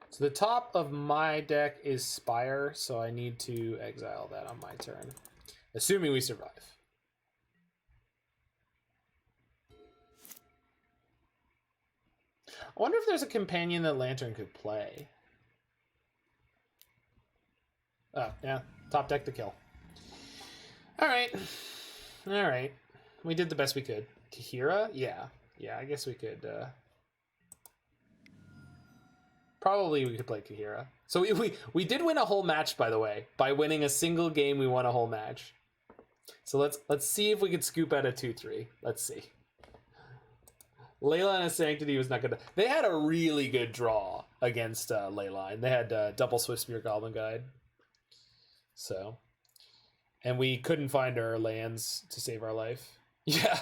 S1: So the top of my deck is Spire, so I need to exile that on my turn. Assuming we survive. I wonder if there's a companion that Lantern could play. Oh, yeah. Top deck to kill. Alright. Alright. We did the best we could. Kahira? Yeah. Yeah, I guess we could... Probably we could play Kahira. So we did win a whole match, by the way. By winning a single game, we won a whole match. So let's see if we could scoop out a 2-3. Let's see. Leyline of Sanctity was not good. They had a really good draw against Leyline. They had double Swift Spear Goblin Guide. So, and we couldn't find our lands to save our life. Yeah.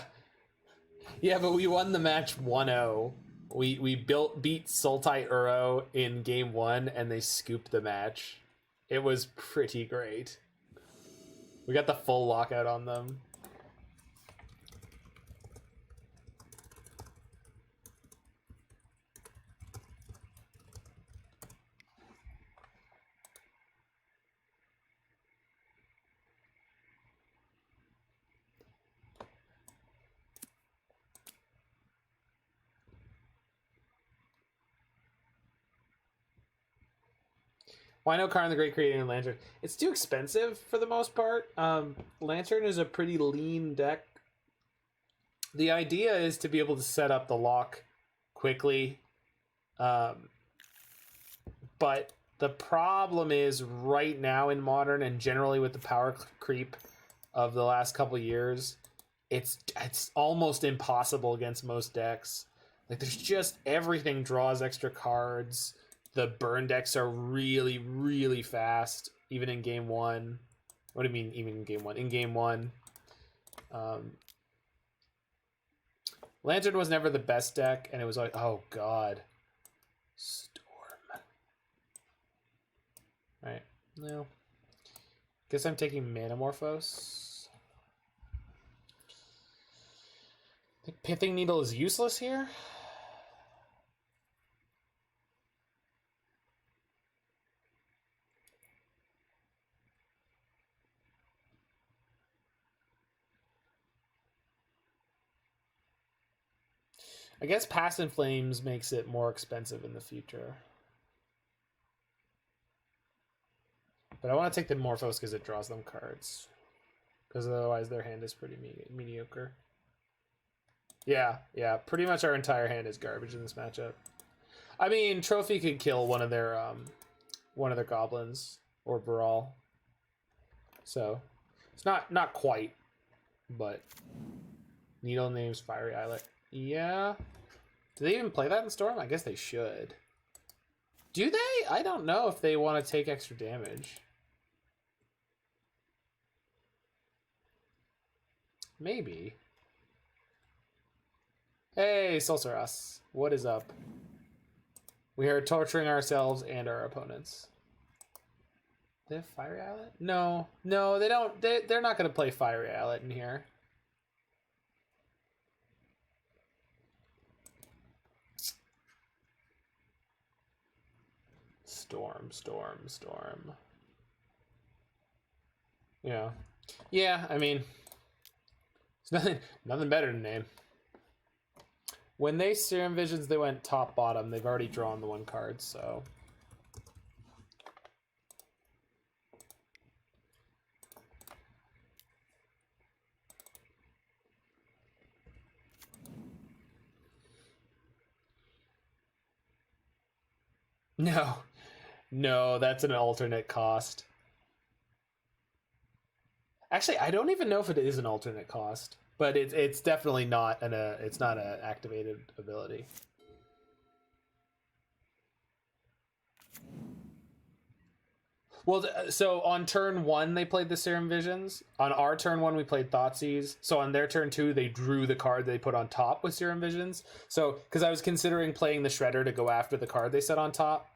S1: Yeah, but we won the match 1-0. We beat Sultai Uro in game 1, and they scooped the match. It was pretty great. We got the full lockout on them. Why no Karn the Great creating a Lantern? It's too expensive for the most part. Lantern is a pretty lean deck. The idea is to be able to set up the lock quickly. But the problem is right now in Modern and generally with the power creep of the last couple years, it's almost impossible against most decks. Like there's just everything draws extra cards. The burn decks are really, really fast, even in game one. What do you mean, even in game one? In game one. Lantern was never the best deck, and it was like, oh god. Storm. Right. No. Guess I'm taking Manamorphose. I think Pithing Needle is useless here. I guess Past in Flames makes it more expensive in the future. But I want to take the Morphos because it draws them cards. Because otherwise their hand is pretty mediocre. Yeah, pretty much our entire hand is garbage in this matchup. I mean, Trophy could kill one of their goblins or Brawl. So it's not quite, but Needle names Fiery Islet. Yeah. Do they even play that in Storm? I guess they should. Do they? I don't know if they want to take extra damage. Maybe. Hey, Sulsuras. What is up? We are torturing ourselves and our opponents. They have Fiery Islet? No, they don't. They're not going to play Fiery Islet in here. Storm. Yeah, I mean, it's nothing better to name. When they Serum Visions, they went top bottom. They've already drawn the one card, so. No, that's an alternate cost. Actually, I don't even know if it is an alternate cost, but it's definitely not it's not an activated ability. Well, so on turn 1 they played the Serum Visions. On our turn 1 we played Thoughtseize. So on their turn 2 they drew the card they put on top with Serum Visions. So because I was considering playing the Shredder to go after the card they set on top.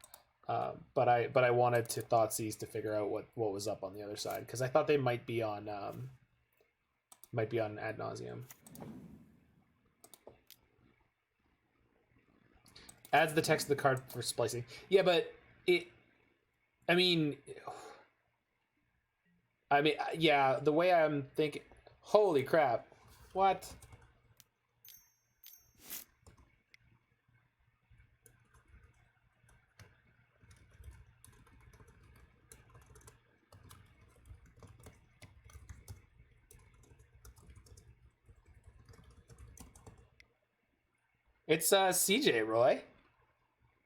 S1: But I wanted to Thoughtseize to figure out what was up on the other side because I thought they might be on Ad Nauseam. Adds the text of the card for splicing. Yeah, but I mean, yeah. The way I'm thinking, holy crap, what? It's CJ, Roy.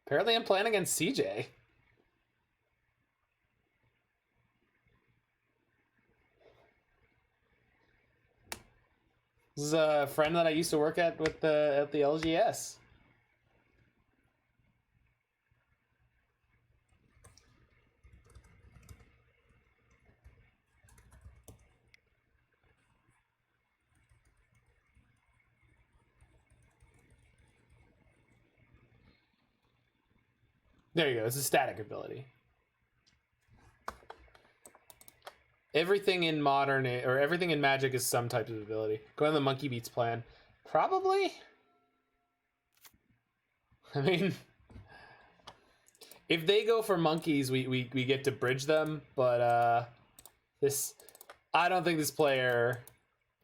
S1: Apparently I'm playing against CJ. This is a friend that I used to work at the LGS. There you go. It's a static ability. Everything in modern or everything in Magic is some type of ability. Go on the Monkey Beats plan. Probably. I mean, if they go for monkeys, we get to bridge them. But I don't think this player,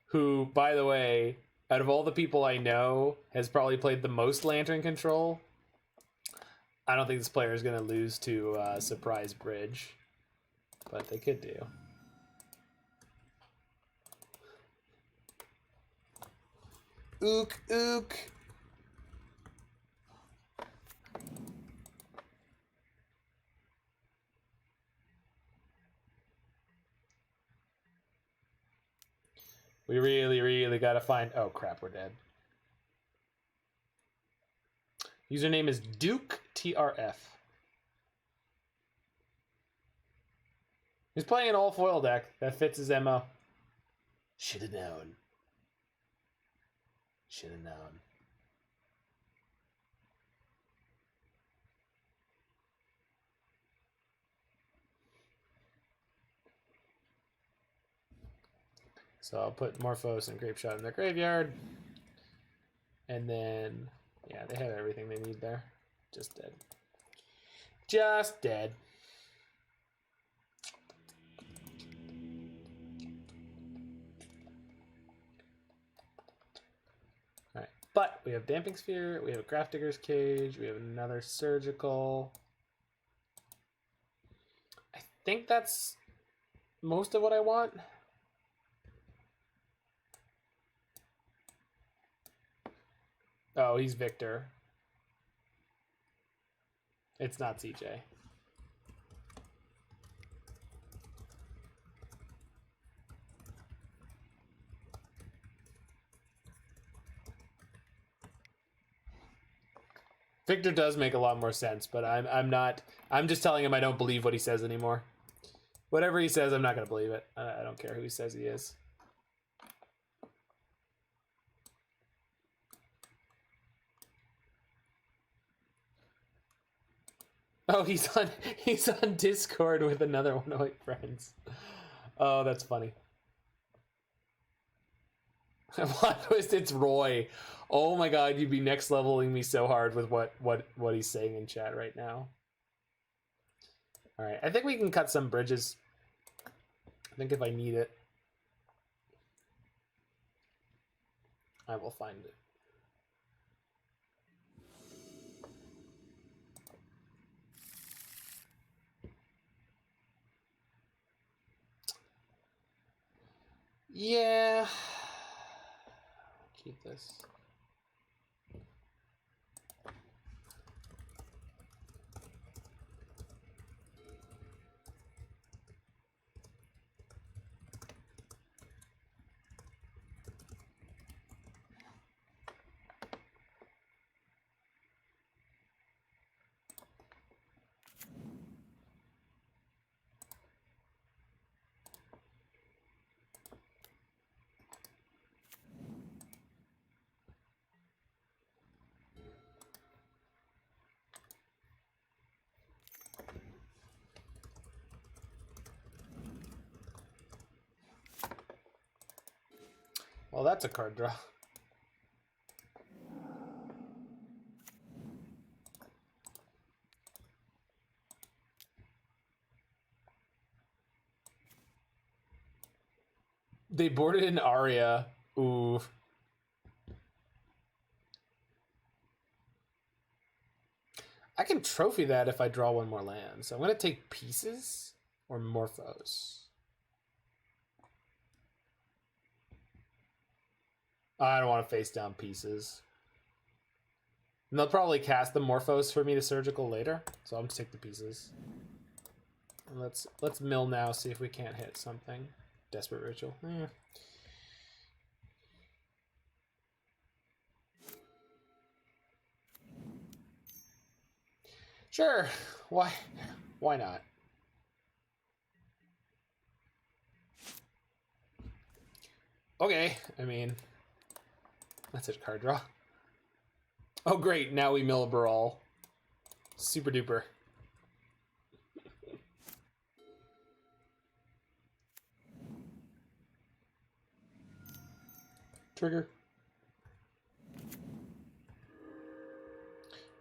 S1: who, by the way, out of all the people I know, has probably played the most Lantern Control. I don't think this player is going to lose to Surprise Bridge, but they could do. Ook, ook. We really, really gotta find... Oh, crap, we're dead. Username is Duke TRF. He's playing an all-foil deck. That fits his MO. Should've known. Should've known. So I'll put Morphos and Grape Shot in their graveyard. And then, yeah, they have everything they need there. Just dead. Just dead. Alright, but we have Damping Sphere, we have a Grafdigger's Cage, we have another Surgical. I think that's most of what I want. Oh, he's Victor. It's not CJ. Victor does make a lot more sense, but I'm just telling him I don't believe what he says anymore. Whatever he says, I'm not going to believe it. I don't care who he says he is. Oh, he's on Discord with another one of my friends. Oh, that's funny. Plot twist, it's Roy. Oh my god, you'd be next leveling me so hard with what he's saying in chat right now. Alright, I think we can cut some bridges. I think if I need it, I will find it. Yeah. Keep this. Well, that's a card draw. They boarded an Aria. Ooh. I can trophy that if I draw one more land. So I'm going to take Pieces or Morphos. I don't want to face down Pieces. And they'll probably cast the Morphos for me to Surgical later. So I'm just take the Pieces. And let's mill now, see if we can't hit something. Desperate Ritual. Sure. Why not? Okay, I mean, that's a card draw. Oh great, now we mill a Brawl. Super duper. Trigger.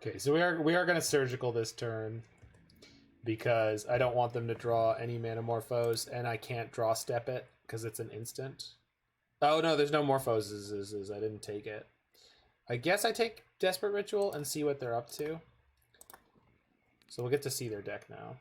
S1: Okay, so we are going to Surgical this turn because I don't want them to draw any Manamorphose, and I can't draw step it because it's an instant. Oh no, there's no Morphoses. I didn't take it. I guess I take Desperate Ritual and see what they're up to. So we'll get to see their deck now.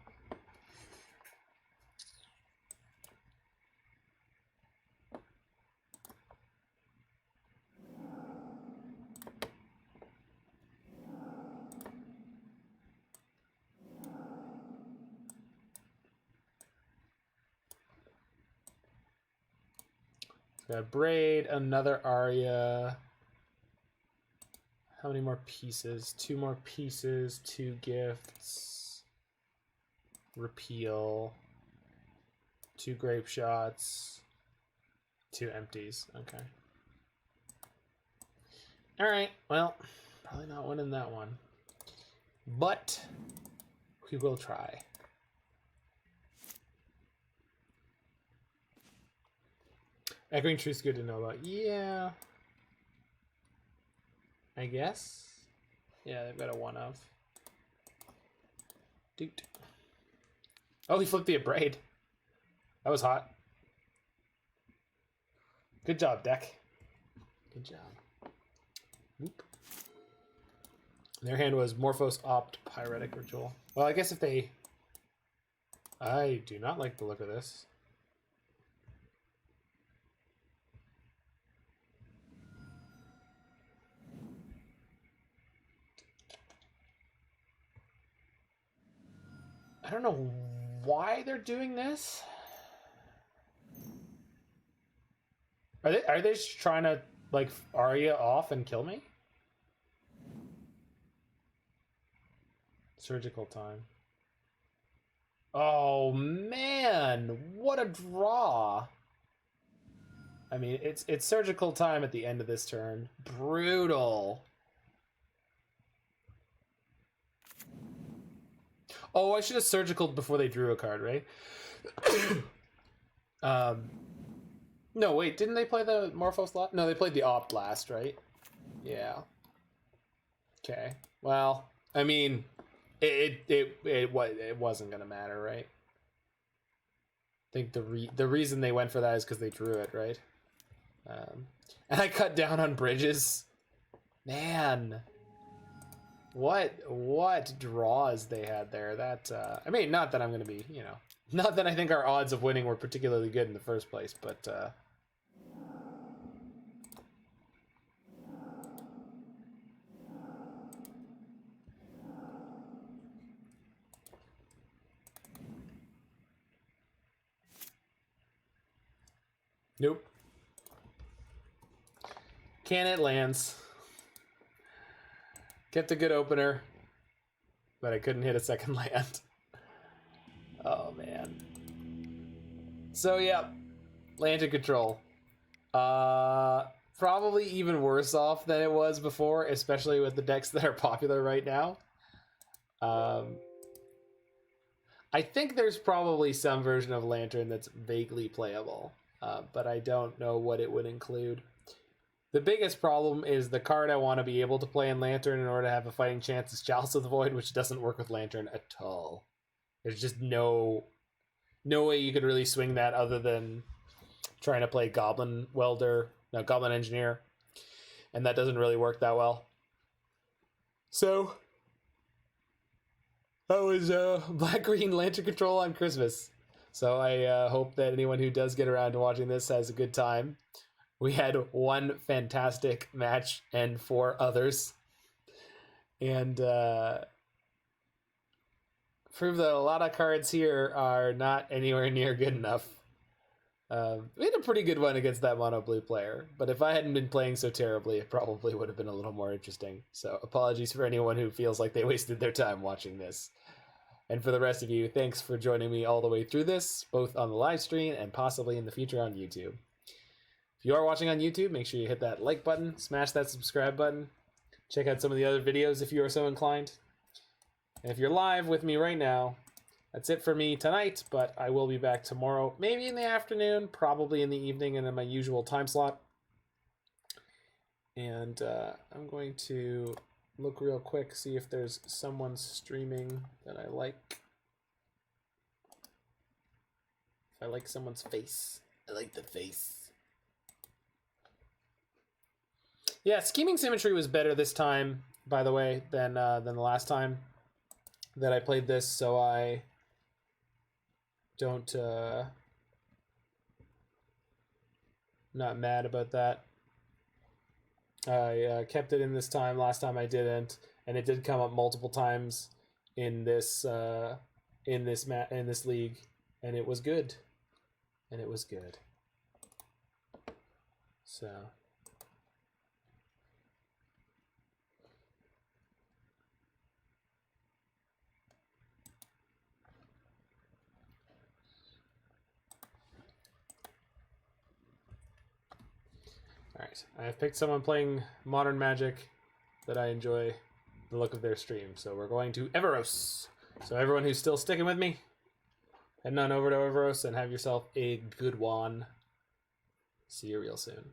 S1: Got Braid, another Aria. How many more pieces? 2 more pieces, 2 gifts. Repeal. 2 grape shots. 2 empties. Okay. Alright, well, probably not winning that one. But we will try. Echoing Truth's good to know about. Yeah. I guess. Yeah, they've got a 1 of. Doot. Oh, he flipped the Braid. That was hot. Good job, deck. Good job. Whoop. Their hand was Morphos Opt Pyretic Ritual. Well, I guess if they... I do not like the look of this. I don't know why they're doing this. Are they just trying to like Arya off and kill me? Surgical time. Oh man, what a draw. I mean, it's surgical time at the end of this turn. Brutal. Oh, I should have surgicaled before they drew a card, right? No, wait, didn't they play the Morphos last? No, they played the Opt last, right? Yeah. Okay. Well, I mean, it wasn't gonna matter, right? I think the reason they went for that is because they drew it, right? And I cut down on bridges. Man, what draws they had there. That I mean, not that I'm gonna be, you know, not that I think our odds of winning were particularly good in the first place, but nope. Can it lands. Kept a good opener, but I couldn't hit a second land. Oh man. So yeah, land and control. Probably even worse off than it was before, especially with the decks that are popular right now. I think there's probably some version of Lantern that's vaguely playable, but I don't know what it would include. The biggest problem is the card I want to be able to play in Lantern in order to have a fighting chance is Chalice of the Void, which doesn't work with Lantern at all. There's just no way you could really swing that other than trying to play Goblin Engineer, and that doesn't really work that well. So that was Black-Green Lantern Control on Christmas. So I hope that anyone who does get around to watching this has a good time. We had one fantastic match and 4 others. And prove that a lot of cards here are not anywhere near good enough. We had a pretty good one against that mono blue player, but if I hadn't been playing so terribly, it probably would have been a little more interesting. So apologies for anyone who feels like they wasted their time watching this. And for the rest of you, thanks for joining me all the way through this, both on the live stream and possibly in the future on YouTube. If you are watching on YouTube, make sure you hit that like button, smash that subscribe button, check out some of the other videos if you are so inclined. And if you're live with me right now, that's it for me tonight, but I will be back tomorrow, maybe in the afternoon, probably in the evening and in my usual time slot. And I'm going to look real quick, see if there's someone streaming that I like. If I like someone's face. I like the face. Yeah, Scheming Symmetry was better this time, by the way, than the last time that I played this, so I don't not mad about that. I kept it in this time. Last time I didn't, and it did come up multiple times in this league, and it was good. So alright, I have picked someone playing Modern Magic that I enjoy the look of their stream. So we're going to Everos. So everyone who's still sticking with me, head on over to Everos and have yourself a good one. See you real soon.